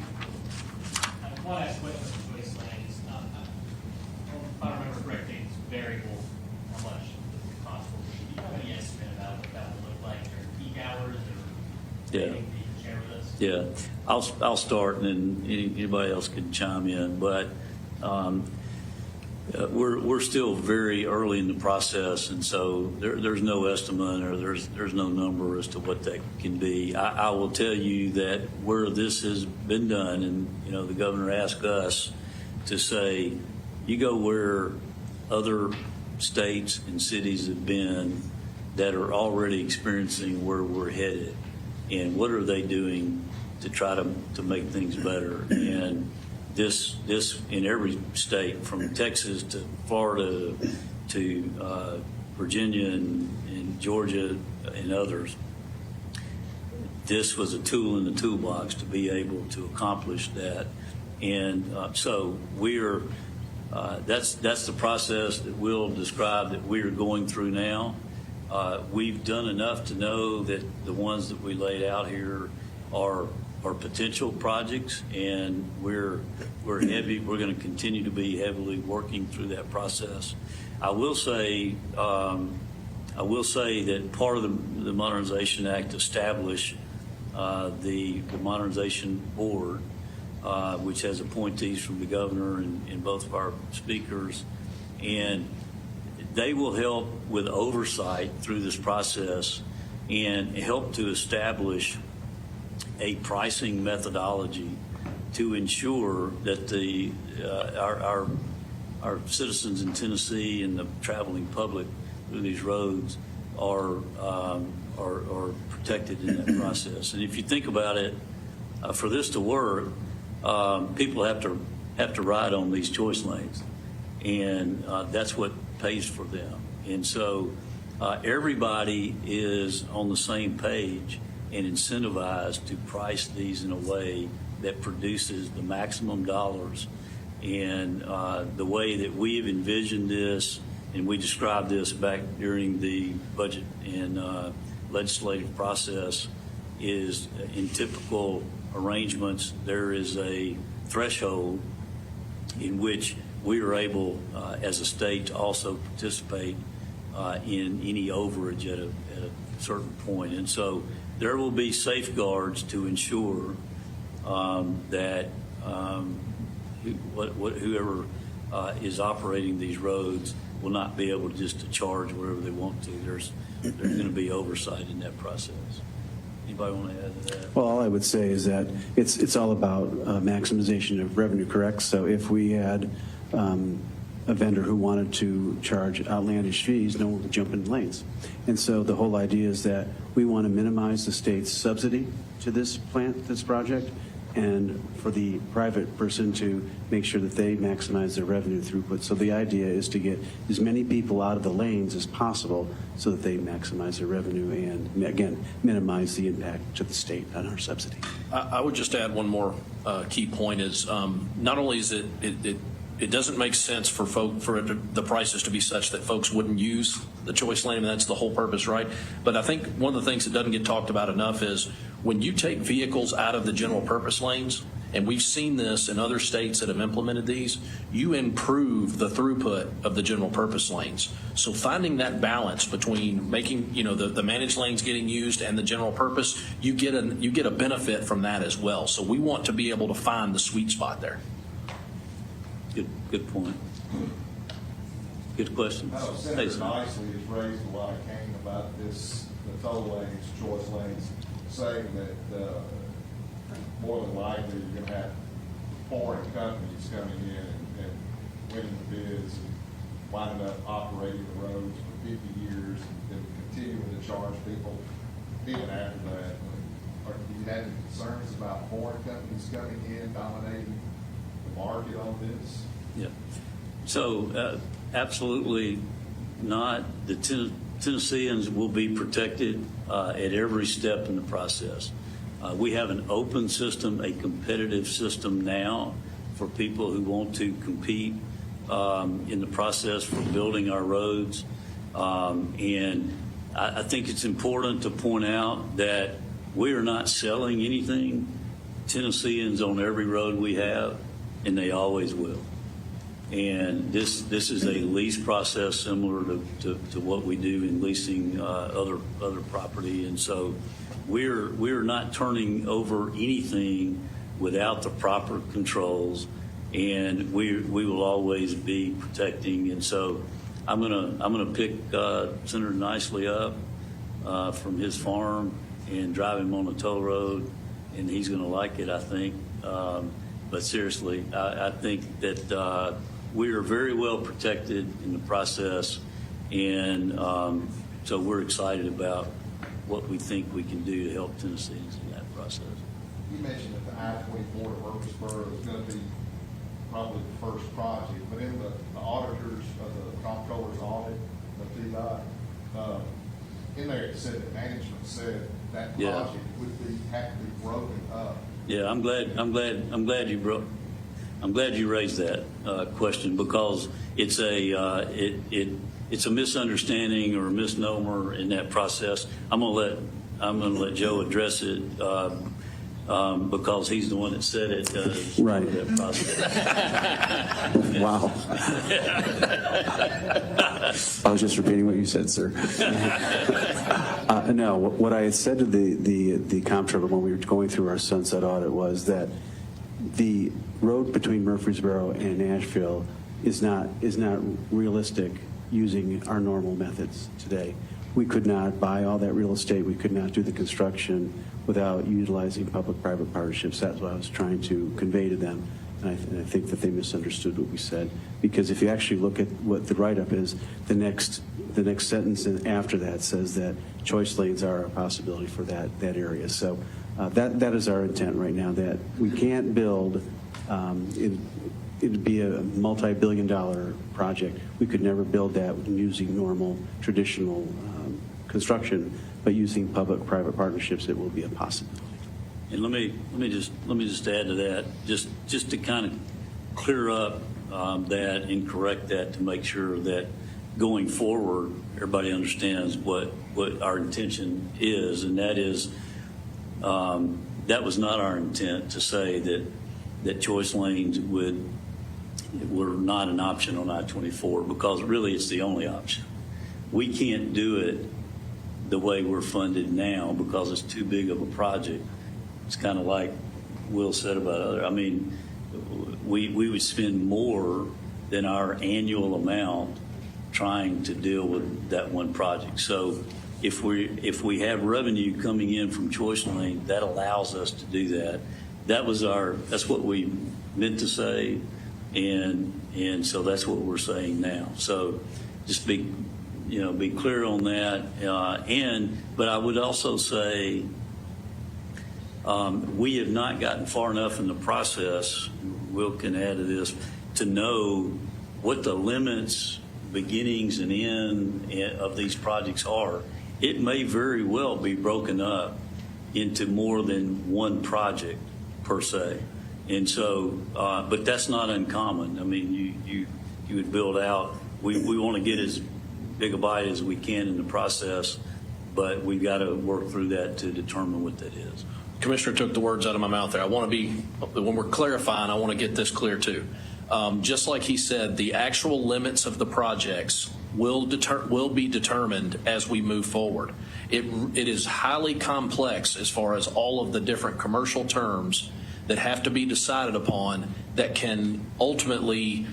[SPEAKER 6] I want to ask a question about Waste Lanes. If I remember correctly, it's variable how much it costs. Do you have any estimate about what that would look like during peak hours, or
[SPEAKER 2] Yeah.
[SPEAKER 6] anything that you can share with us?
[SPEAKER 2] Yeah, I'll start, and then anybody else can chime in. But we're still very early in the process, and so there's no estimate, or there's no number as to what that can be. I will tell you that where this has been done, and the governor asked us to say, you go where other states and cities have been that are already experiencing where we're headed, and what are they doing to try to make things better. And this in every state, from Texas to Florida to Virginia and Georgia and others, this was a tool in the toolbox to be able to accomplish that. And so we're that's the process that we'll describe that we are going through now. We've done enough to know that the ones that we laid out here are potential projects, and we're heavy. We're going to continue to be heavily working through that process. I will say that part of the Modernization Act established the Modernization Board, which has appointees from the governor and both of our speakers, and they will help with oversight through this process and help to establish a pricing methodology to ensure that our citizens in Tennessee and the traveling public through these roads are protected in that process. And if you think about it, for this to work, people have to ride on these choice lanes, and that's what pays for them. And so everybody is on the same page and incentivized to price these in a way that produces the maximum dollars. And the way that we have envisioned this, and we described this back during the budget and legislative process, is in typical arrangements, there is a threshold in which we are able, as a state, to also participate in any overage at a certain point. And so there will be safeguards to ensure that whoever is operating these roads will not be able just to charge wherever they want to. There's going to be oversight in that process. Anybody want to add to that?
[SPEAKER 3] Well, all I would say is that it's all about maximization of revenue, correct? So if we had a vendor who wanted to charge outlandish fees, no one would jump in lanes. And so the whole idea is that we want to minimize the state's subsidy to this project, and for the private person to make sure that they maximize their revenue throughput. So the idea is to get as many people out of the lanes as possible so that they maximize their revenue and, again, minimize the impact to the state on our subsidy.
[SPEAKER 5] I would just add one more key point is not only is it doesn't make sense for the prices to be such that folks wouldn't use the choice lane, and that's the whole purpose, right? But I think one of the things that doesn't get talked about enough is when you take vehicles out of the general purpose lanes, and we've seen this in other states that have implemented these, you improve the throughput of the general purpose lanes. So finding that balance between making, the managed lanes getting used and the general purpose, you get a benefit from that as well. So we want to be able to find the sweet spot there.
[SPEAKER 2] Good point. Good question.
[SPEAKER 7] Senator Nicely has raised a lot of cane about this, the toll lanes, choice lanes, saying that more than likely you're going to have foreign companies coming in and winning the bids and winding up operating the roads for 50 years and then continuing to charge people even after that. Do you have any concerns about foreign companies coming in, dominating the market on this?
[SPEAKER 2] Yeah. So absolutely not. The Tennesseans will be protected at every step in the process. We have an open system, a competitive system now for people who want to compete in the process for building our roads. And I think it's important to point out that we are not selling anything. Tennesseans on every road we have, and they always will. And this is a lease process similar to what we do in leasing other property. And so we're not turning over anything without the proper controls, and we will always be protecting. And so I'm gonna pick Senator Nicely up from his farm and drive him on the toll road, and he's gonna like it, I think. But seriously, I think that we are very well protected in the process, and so we're excited about what we think we can do to help Tennesseans in that process.
[SPEAKER 7] You mentioned that the I-24 to Murfreesboro is going to be probably the first project, but in the auditors, the comptroller's audit of TDOT, in there it said that management said that
[SPEAKER 2] Yeah.
[SPEAKER 7] project would have to be broken up.
[SPEAKER 2] Yeah, I'm glad you raised that question, because it's a misunderstanding or a misnomer in that process. I'm gonna let Joe address it because he's the one that said it.
[SPEAKER 3] Right.
[SPEAKER 2] That process.
[SPEAKER 3] Wow. I was just repeating what you said, sir. No, what I had said to the comptroller when we were going through our sunset audit was that the road between Murfreesboro and Nashville is not realistic using our normal methods today. We could not buy all that real estate. We could not do the construction without utilizing public-private partnerships. That's what I was trying to convey to them. And I think that they misunderstood what we said. Because if you actually look at what the write-up is, the next sentence after that says that choice lanes are a possibility for that area. So that is our intent right now, that we can't build, it'd be a multi-billion-dollar project. We could never build that using normal, traditional construction, but using public-private partnerships, it will be a possibility.
[SPEAKER 2] And let me just add to that, just to kind of clear up that and correct that, to make sure that going forward, everybody understands what our intention is, and that is that was not our intent to say that choice lanes were not an option on I-24, because really it's the only option. We can't do it the way we're funded now because it's too big of a project. It's kind of like Will said about other. I mean, we would spend more than our annual amount trying to deal with that one project. So if we have revenue coming in from choice lane, that allows us to do that. That's what we meant to say, and so that's what we're saying now. So just be clear on that. But I would also say we have not gotten far enough in the process, Will can add to this, to know what the limits, beginnings and end of these projects are. It may very well be broken up into more than one project per se. And so, but that's not uncommon. I mean, you would build out, we want to get as big a bite as we can in the process, but we've got to work through that to determine what that is.
[SPEAKER 5] Commissioner took the words out of my mouth there. I want to be, when we're clarifying, I want to get this clear too. Just like he said, the actual limits of the projects will be determined as we move forward. It is highly complex as far as all of the different commercial terms that have to be decided upon that can ultimately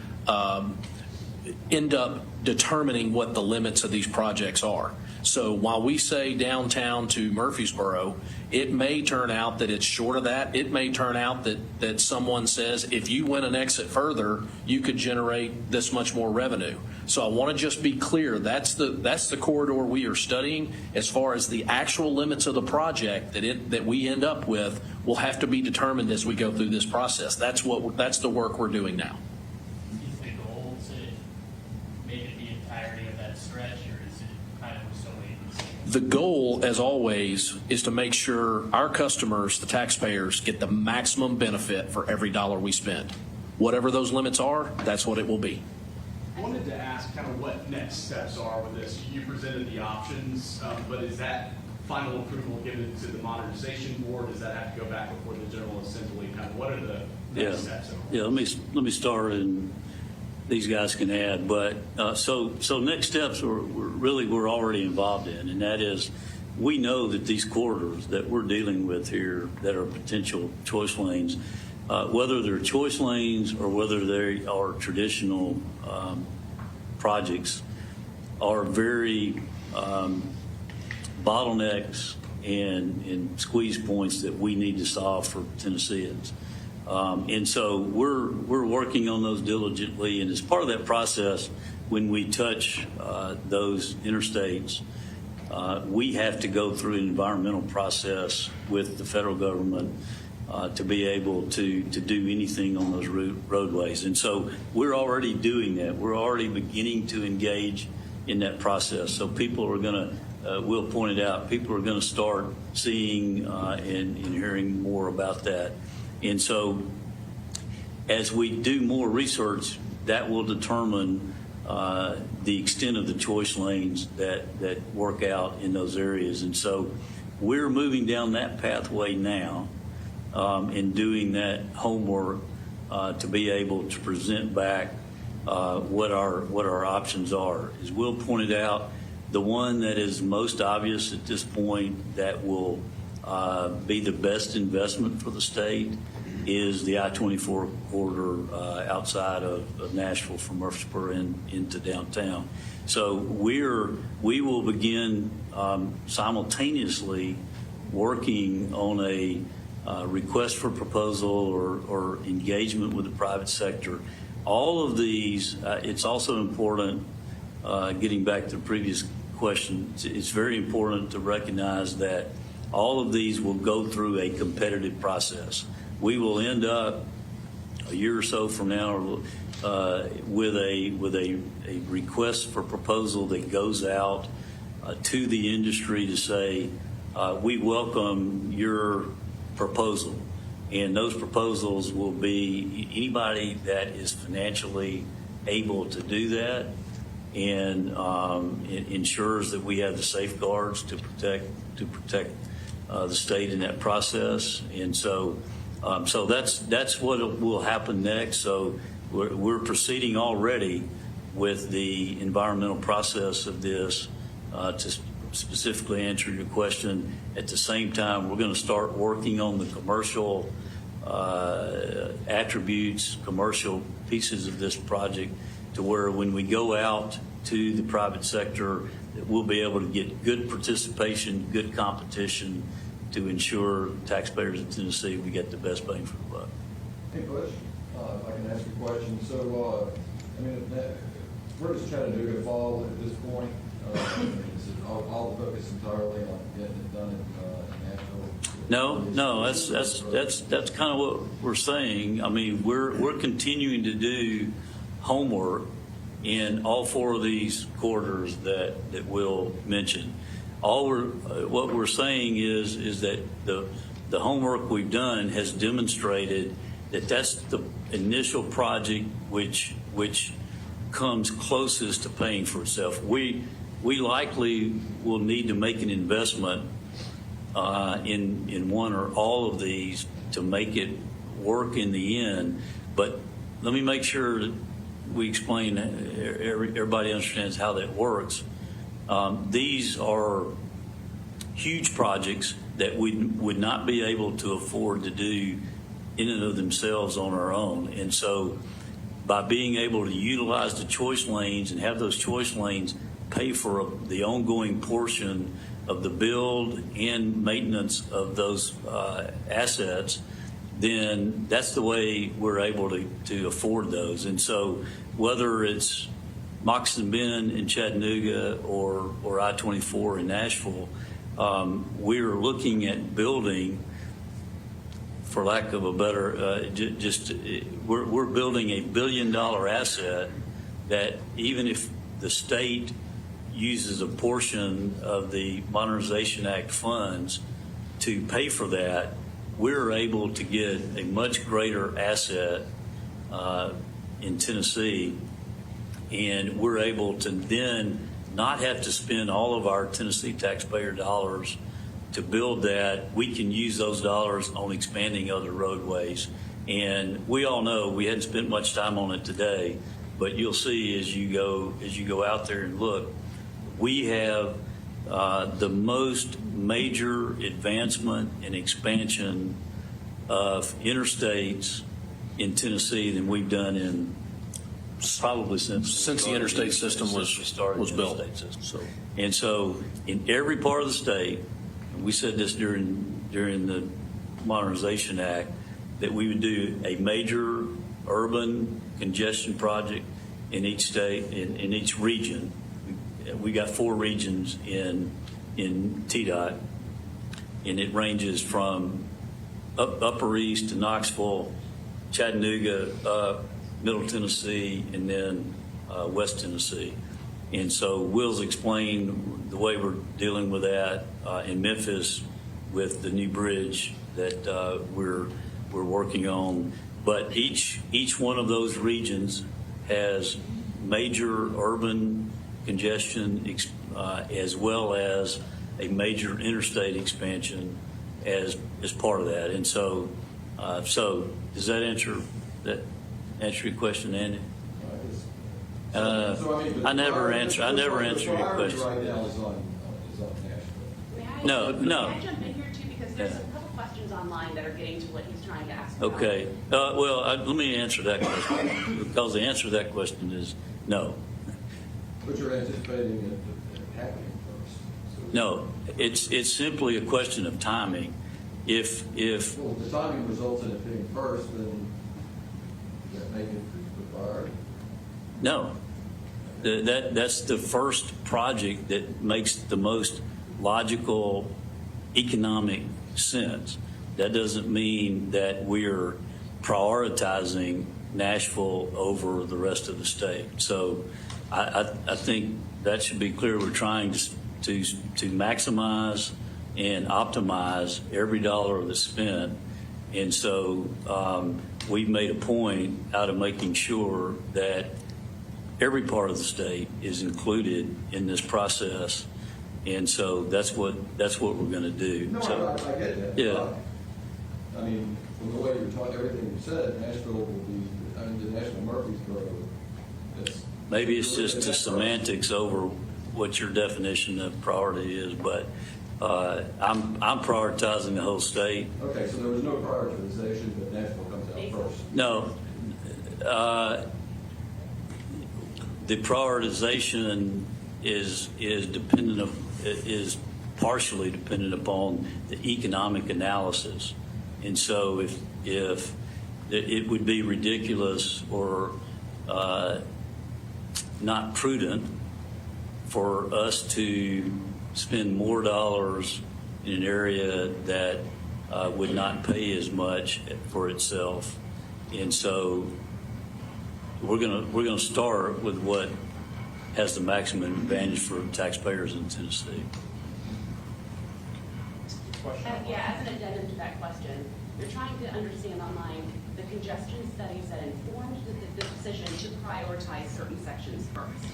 [SPEAKER 5] end up determining what the limits of these projects are. So while we say downtown to Murfreesboro, it may turn out that it's short of that. It may turn out that someone says, if you went an exit further, you could generate this much more revenue. So I want to just be clear, that's the corridor we are studying. As far as the actual limits of the project that we end up with will have to be determined as we go through this process. That's the work we're doing now.
[SPEAKER 6] Is the goal to make it the entirety of that stretch, or is it kind of so wait?
[SPEAKER 5] The goal, as always, is to make sure our customers, the taxpayers, get the maximum benefit for every dollar we spend. Whatever those limits are, that's what it will be.
[SPEAKER 8] I wanted to ask kind of what next steps are with this. You presented the options, but is that final approval given to the modernization board? Does that have to go back before the General Assembly? Kind of what are the next steps?
[SPEAKER 2] Yeah. Let me start, and these guys can add. But so next steps we're already involved in, and that is, we know that these corridors that we're dealing with here that are potential choice lanes, whether they're choice lanes or whether they are traditional projects, are very bottlenecks and squeeze points that we need to solve for Tennesseans. And so we're working on those diligently, and as part of that process, when we touch those interstates, we have to go through an environmental process with the federal government to be able to do anything on those roadways. And so we're already doing that. We're already beginning to engage in that process. So people are going to, Will pointed out, people are going to start seeing and hearing more about that. And so as we do more research, that will determine the extent of the choice lanes that work out in those areas. And so we're moving down that pathway now and doing that homework to be able to present back what our options are. As Will pointed out, the one that is most obvious at this point that will be the best investment for the state is the I-24 corridor outside of Nashville from Murfreesboro into downtown. So we will begin simultaneously working on a request for proposal or engagement with the private sector. All of these, it's also important, getting back to the previous question, it's very important to recognize that all of these will go through a competitive process. We will end up a year or so from now with a request for proposal that goes out to the industry to say, we welcome your proposal. And those proposals will be anybody that is financially able to do that and it ensures that we have the safeguards to protect the state in that process. And so that's what will happen next. So we're proceeding already with the environmental process of this to specifically answer your question. At the same time, we're going to start working on the commercial attributes, commercial pieces of this project to where when we go out to the private sector, we'll be able to get good participation, good competition to ensure taxpayers in Tennessee we get the best bang for the buck.
[SPEAKER 9] Hey, Bush, if I can ask you a question. So, where does Chattanooga fall at this point? Is it all the focus entirely on getting it done in Nashville?
[SPEAKER 2] No, that's kind of what we're saying. I mean, we're continuing to do homework in all four of these corridors that Will mentioned. What we're saying is that the homework we've done has demonstrated that that's the initial project which comes closest to paying for itself. We likely will need to make an investment in one or all of these to make it work in the end. But let me make sure that we explain, everybody understands how that works. These are huge projects that we would not be able to afford to do in and of themselves on our own. And so by being able to utilize the choice lanes and have those choice lanes pay for the ongoing portion of the build and maintenance of those assets, then that's the way we're able to afford those. And so whether it's Moccasin Bend in Chattanooga or I-24 in Nashville, we're looking at building, for lack of a better, we're building $1 billion asset that even if the state uses a portion of the Modernization Act funds to pay for that, we're able to get a much greater asset in Tennessee, and we're able to then not have to spend all of our Tennessee taxpayer dollars to build that. We can use those dollars on expanding other roadways. And we all know, we hadn't spent much time on it today, but you'll see as you go out there and look, we have the most major advancement and expansion of interstates in Tennessee than we've done in probably since
[SPEAKER 5] the interstate system was built.
[SPEAKER 2] And so in every part of the state, and we said this during the Modernization Act, that we would do a major urban congestion project in each state, in each region. We got 4 regions in TDOT, and it ranges from Upper East to Knoxville, Chattanooga, Middle Tennessee, and then West Tennessee. And so Will's explained the way we're dealing with that in Memphis with the new bridge that we're working on. But each one of those regions has major urban congestion as well as a major interstate expansion as part of that. And so does that answer your question, Andy? I never answer your question.
[SPEAKER 9] Right now is on Nashville.
[SPEAKER 2] No.
[SPEAKER 1] May I jump in here too, because there's a couple questions online that are getting to what he's trying to ask about.
[SPEAKER 2] Okay. Let me answer that question, because the answer to that question is no.
[SPEAKER 9] But you're anticipating it happening first. So-
[SPEAKER 2] No, it's simply a question of timing. If
[SPEAKER 9] Well, if the timing results in it being first, then does that make it required?
[SPEAKER 2] no, that's the first project that makes the most logical economic sense. That doesn't mean that we're prioritizing Nashville over the rest of the state. So I think that should be clear. We're trying to maximize and optimize every dollar that's spent. And so we've made a point out of making sure that every part of the state is included in this process. And so that's what we're going to do.
[SPEAKER 9] No,
[SPEAKER 2] So,
[SPEAKER 9] I get that.
[SPEAKER 2] Yeah.
[SPEAKER 9] I mean, from the way you're talking, everything you said, Nashville will be, I mean, the National Murfreesboro.
[SPEAKER 2] maybe it's just the semantics over what your definition of priority is, but I'm prioritizing the whole state.
[SPEAKER 9] Okay, so there was no prioritization, but Nashville comes out first.
[SPEAKER 2] No, the prioritization is partially dependent upon the economic analysis, and so if it would be ridiculous or not prudent for us to spend more dollars in an area that would not pay as much for itself. And so we're gonna start with what has the maximum advantage for taxpayers in Tennessee.
[SPEAKER 1] Yeah, as an addendum to that question, you're trying to understand online the congestion studies that informed the decision to prioritize certain sections first.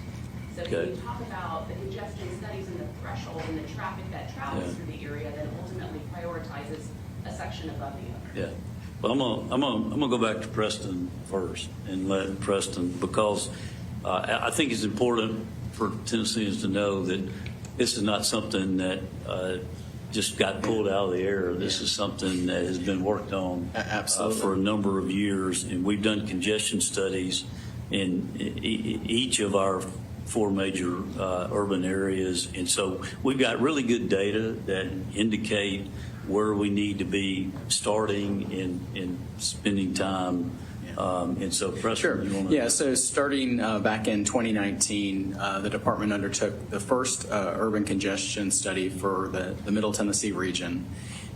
[SPEAKER 1] So
[SPEAKER 2] Okay.
[SPEAKER 1] when you talk about the congestion studies and the threshold and the traffic that travels
[SPEAKER 2] Yeah.
[SPEAKER 1] through the area, then ultimately prioritizes a section above the other.
[SPEAKER 2] Yeah. Well, I'm gonna go back to Preston first and let Preston, because I think it's important for Tennesseans to know that this is not something that just got pulled out of the air. This is something that has been worked on
[SPEAKER 4] Absolutely.
[SPEAKER 2] for a number of years, and we've done congestion studies in each of our 4 major urban areas, and so we've got really good data that indicate where we need to be starting and spending time. And so, Preston,
[SPEAKER 4] Sure.
[SPEAKER 2] you want to?
[SPEAKER 4] Yeah, so starting back in 2019, the department undertook the first urban congestion study for the Middle Tennessee region.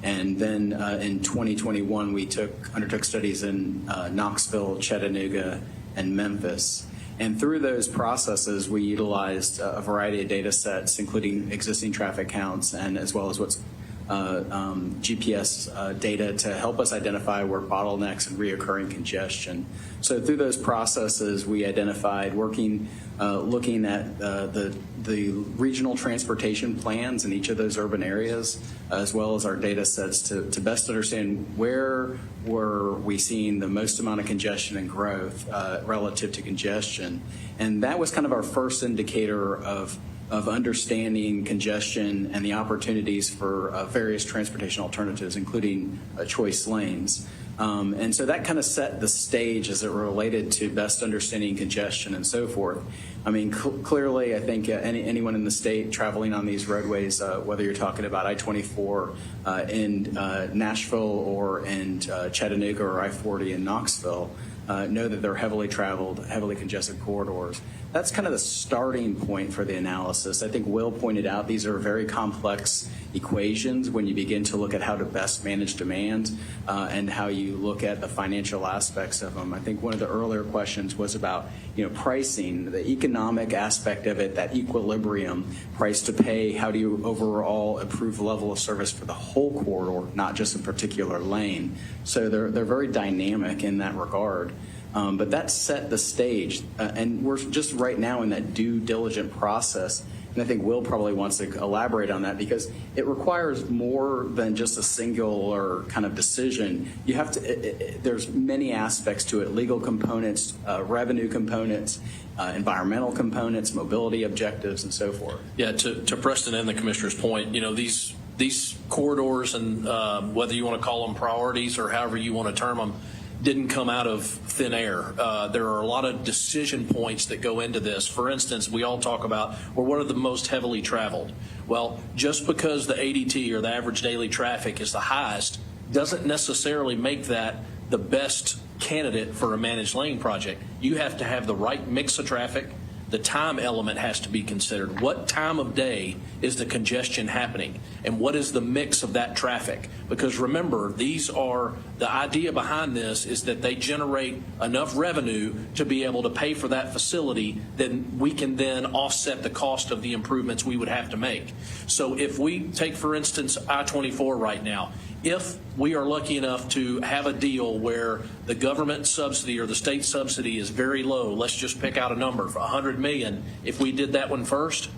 [SPEAKER 4] And then in 2021, we undertook studies in Knoxville, Chattanooga, and Memphis. And through those processes, we utilized a variety of data sets, including existing traffic counts and as well as what's GPS data to help us identify where bottlenecks and reoccurring congestion. So through those processes, we identified looking at the regional transportation plans in each of those urban areas, as well as our data sets to best understand where were we seeing the most amount of congestion and growth relative to congestion. And that was kind of our first indicator of understanding congestion and the opportunities for various transportation alternatives, including choice lanes. And so that kind of set the stage as it related to best understanding congestion and so forth. I mean, clearly, I think anyone in the state traveling on these roadways, whether you're talking about I-24 in Nashville or in Chattanooga or I-40 in Knoxville, know that they're heavily traveled, heavily congested corridors. That's kind of the starting point for the analysis. I think Will pointed out these are very complex equations when you begin to look at how to best manage demand and how you look at the financial aspects of them. I think one of the earlier questions was about pricing, the economic aspect of it, that equilibrium, price to pay, how do you overall improve the level of service for the whole corridor, not just a particular lane. So they're very dynamic in that regard. But that set the stage, and we're just right now in that due diligent process. And I think Will probably wants to elaborate on that because it requires more than just a singular kind of decision. You have to, there's many aspects to it, legal components, revenue components, environmental components, mobility objectives, and so forth.
[SPEAKER 5] Yeah, to Preston and the Commissioner's point, these corridors and whether you want to call them priorities or however you want to term them, didn't come out of thin air. There are a lot of decision points that go into this. For instance, we all talk about, well, what are the most heavily traveled? Well, just because the ADT or the average daily traffic is the highest doesn't necessarily make that the best candidate for a managed lane project. You have to have the right mix of traffic. The time element has to be considered. What time of day is the congestion happening? And what is the mix of that traffic? Because remember, the idea behind this is that they generate enough revenue to be able to pay for that facility, then we can then offset the cost of the improvements we would have to make. So if we take, for instance, I-24 right now, if we are lucky enough to have a deal where the government subsidy or the state subsidy is very low, let's just pick out a number for $100 million. If we did that one first,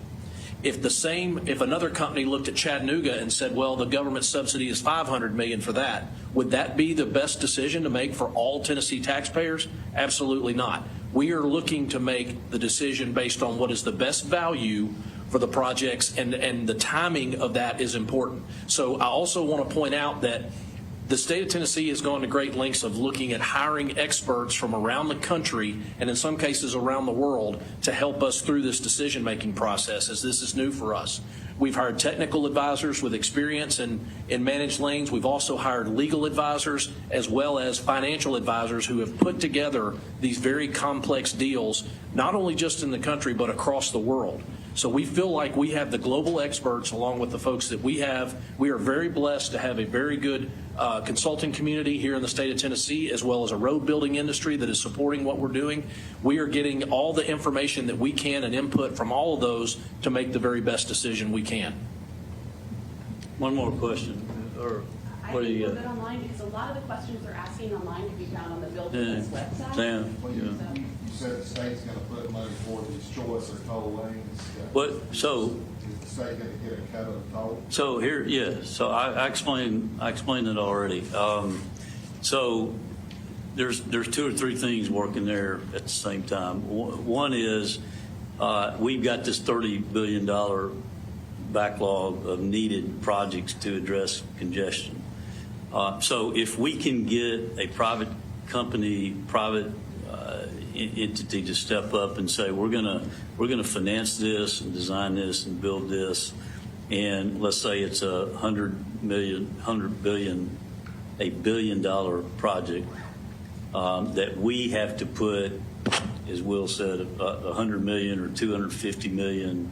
[SPEAKER 5] if another company looked at Chattanooga and said, well, the government subsidy is $500 million for that, would that be the best decision to make for all Tennessee taxpayers? Absolutely not. We are looking to make the decision based on what is the best value for the projects, and the timing of that is important. So I also want to point out that the state of Tennessee has gone to great lengths of looking at hiring experts from around the country and in some cases around the world to help us through this decision-making process, as this is new for us. We've hired technical advisors with experience in managed lanes. We've also hired legal advisors as well as financial advisors who have put together these very complex deals, not only just in the country but across the world. So we feel like we have the global experts along with the folks that we have. We are very blessed to have a very good consulting community here in the state of Tennessee, as well as a road building industry that is supporting what we're doing. We are getting all the information that we can and input from all of those to make the very best decision we can.
[SPEAKER 2] One more question, or
[SPEAKER 1] I
[SPEAKER 2] what do
[SPEAKER 1] think
[SPEAKER 2] you
[SPEAKER 1] we're
[SPEAKER 2] got?
[SPEAKER 1] good online because a lot of the questions they're asking online can be found on the Build Business website.
[SPEAKER 2] Sam,
[SPEAKER 7] Well,
[SPEAKER 2] yeah.
[SPEAKER 7] you said the state's gonna put money toward these choice or toll lanes.
[SPEAKER 2] So
[SPEAKER 7] Is the state gonna get a cut of the toll?
[SPEAKER 2] So here, yeah. So I explained it already. So there's two or three things working there at the same time. One is we've got this $30 billion backlog of needed projects to address congestion. So if we can get a private company, private entity to step up and say we're gonna finance this and design this and build this, and let's say it's $100 billion project that we have to put, as Will said, $100 million or $250 million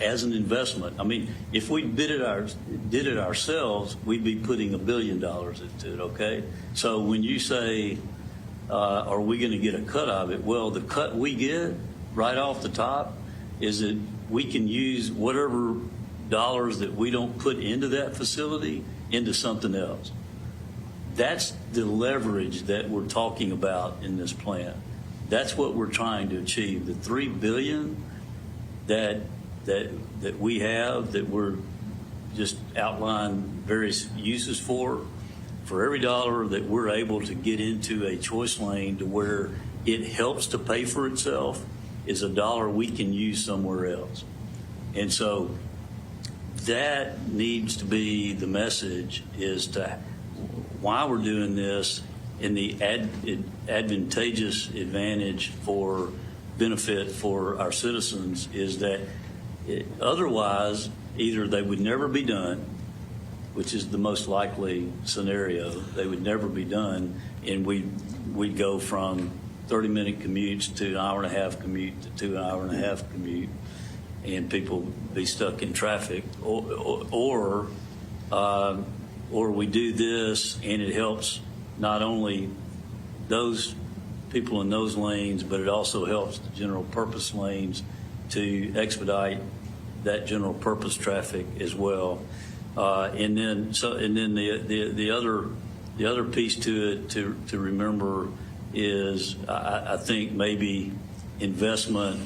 [SPEAKER 2] as an investment. I mean, if we did it ourselves, we'd be putting $1 billion into it. Okay, so when you say, are we going to get a cut of it? Well, the cut we get right off the top is that we can use whatever dollars that we don't put into that facility into something else. That's the leverage that we're talking about in this plan. That's what we're trying to achieve. The $3 billion that we have, that we're just outlined various uses for every dollar that we're able to get into a choice lane to where it helps to pay for itself is a dollar we can use somewhere else. And so that needs to be the message, is to why we're doing this and the advantageous advantage for benefit for our citizens is that otherwise, either they would never be done, which is the most likely scenario, they would never be done, and we'd go from 30-minute commutes to an hour-and-a-half commute to 2 hour-and-a-half commute, and people be stuck in traffic, or we do this and it helps not only those people in those lanes, but it also helps the general purpose lanes to expedite that general purpose traffic as well. And then the other piece to it to remember is I think maybe investment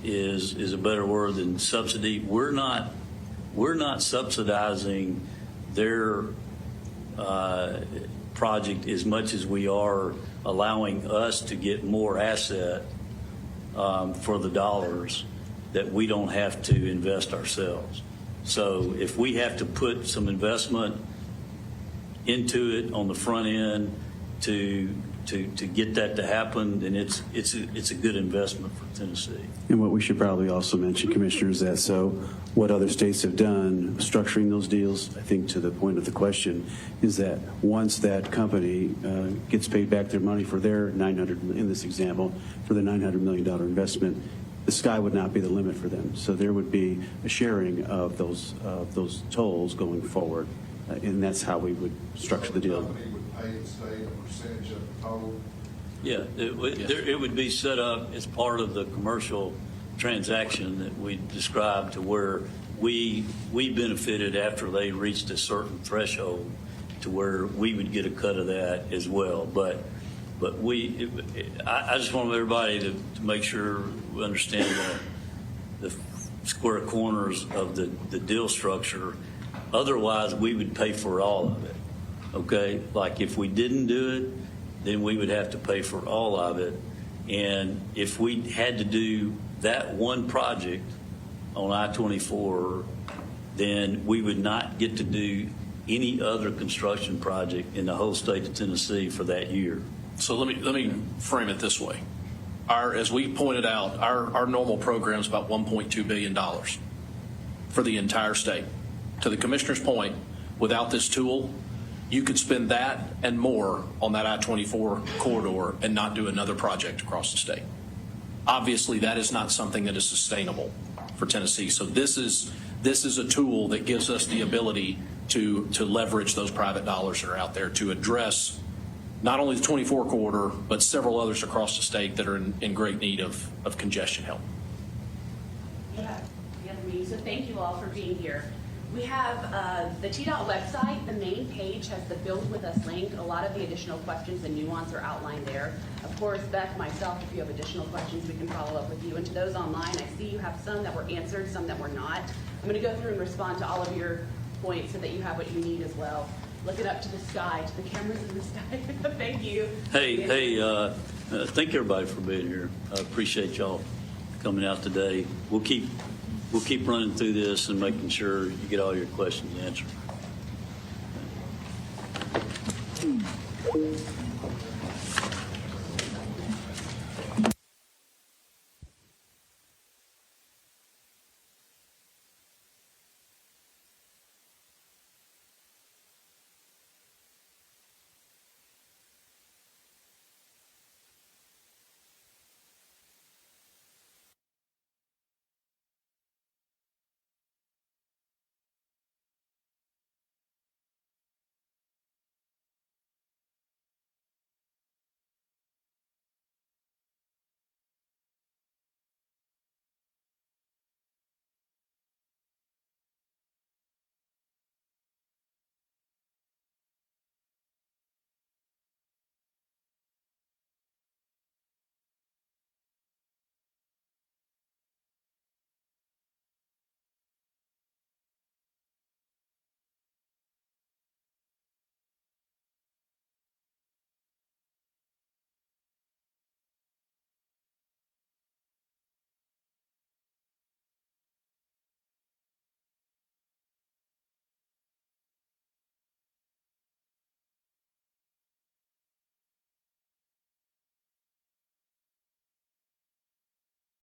[SPEAKER 2] is a better word than subsidy. We're not subsidizing their project as much as we are allowing us to get more asset for the dollars that we don't have to invest ourselves. So if we have to put some investment into it on the front end to get that to happen, then it's a good investment for Tennessee.
[SPEAKER 3] And what we should probably also mention, Commissioner, is that so what other states have done structuring those deals, I think to the point of the question, is that once that company gets paid back their money for their in this example, for the $900 million investment, the sky would not be the limit for them. So there would be a sharing of those tolls going forward, and that's how we would structure the deal.
[SPEAKER 7] The company would pay the state a percentage of the toll.
[SPEAKER 2] Yeah, it would be set up as part of the commercial transaction that we described, to where we benefited after they reached a certain threshold, to where we would get a cut of that as well. But I just want everybody to make sure we understand the square corners of the deal structure. Otherwise, we would pay for all of it. Okay, like if we didn't do it, then we would have to pay for all of it. And if we had to do that one project on I-24, then we would not get to do any other construction project in the whole state of Tennessee for that year.
[SPEAKER 5] So let me frame it this way. As we pointed out, our normal program is about $1.2 billion for the entire state. To the commissioner's point, without this tool, you could spend that and more on that I-24 corridor and not do another project across the state. Obviously, that is not something that is sustainable for Tennessee. So this is a tool that gives us the ability to leverage those private dollars that are out there to address not only the 24 corridor, but several others across the state that are in great need of congestion help.
[SPEAKER 1] Yeah, so thank you all for being here. We have the TDOT website. The main page has the Build With Us link. A lot of the additional questions and nuance are outlined there. Of course, Beth, myself, if you have additional questions, we can follow up with you. And to those online, I see you have some that were answered, some that were not. I'm going to go through and respond to all of your points so that you have what you need as well. Looking up to the sky, to the cameras in the sky. Thank you.
[SPEAKER 2] Hey, thank everybody for being here. I appreciate y'all coming out today. We'll keep running through this and making sure you get all your questions answered.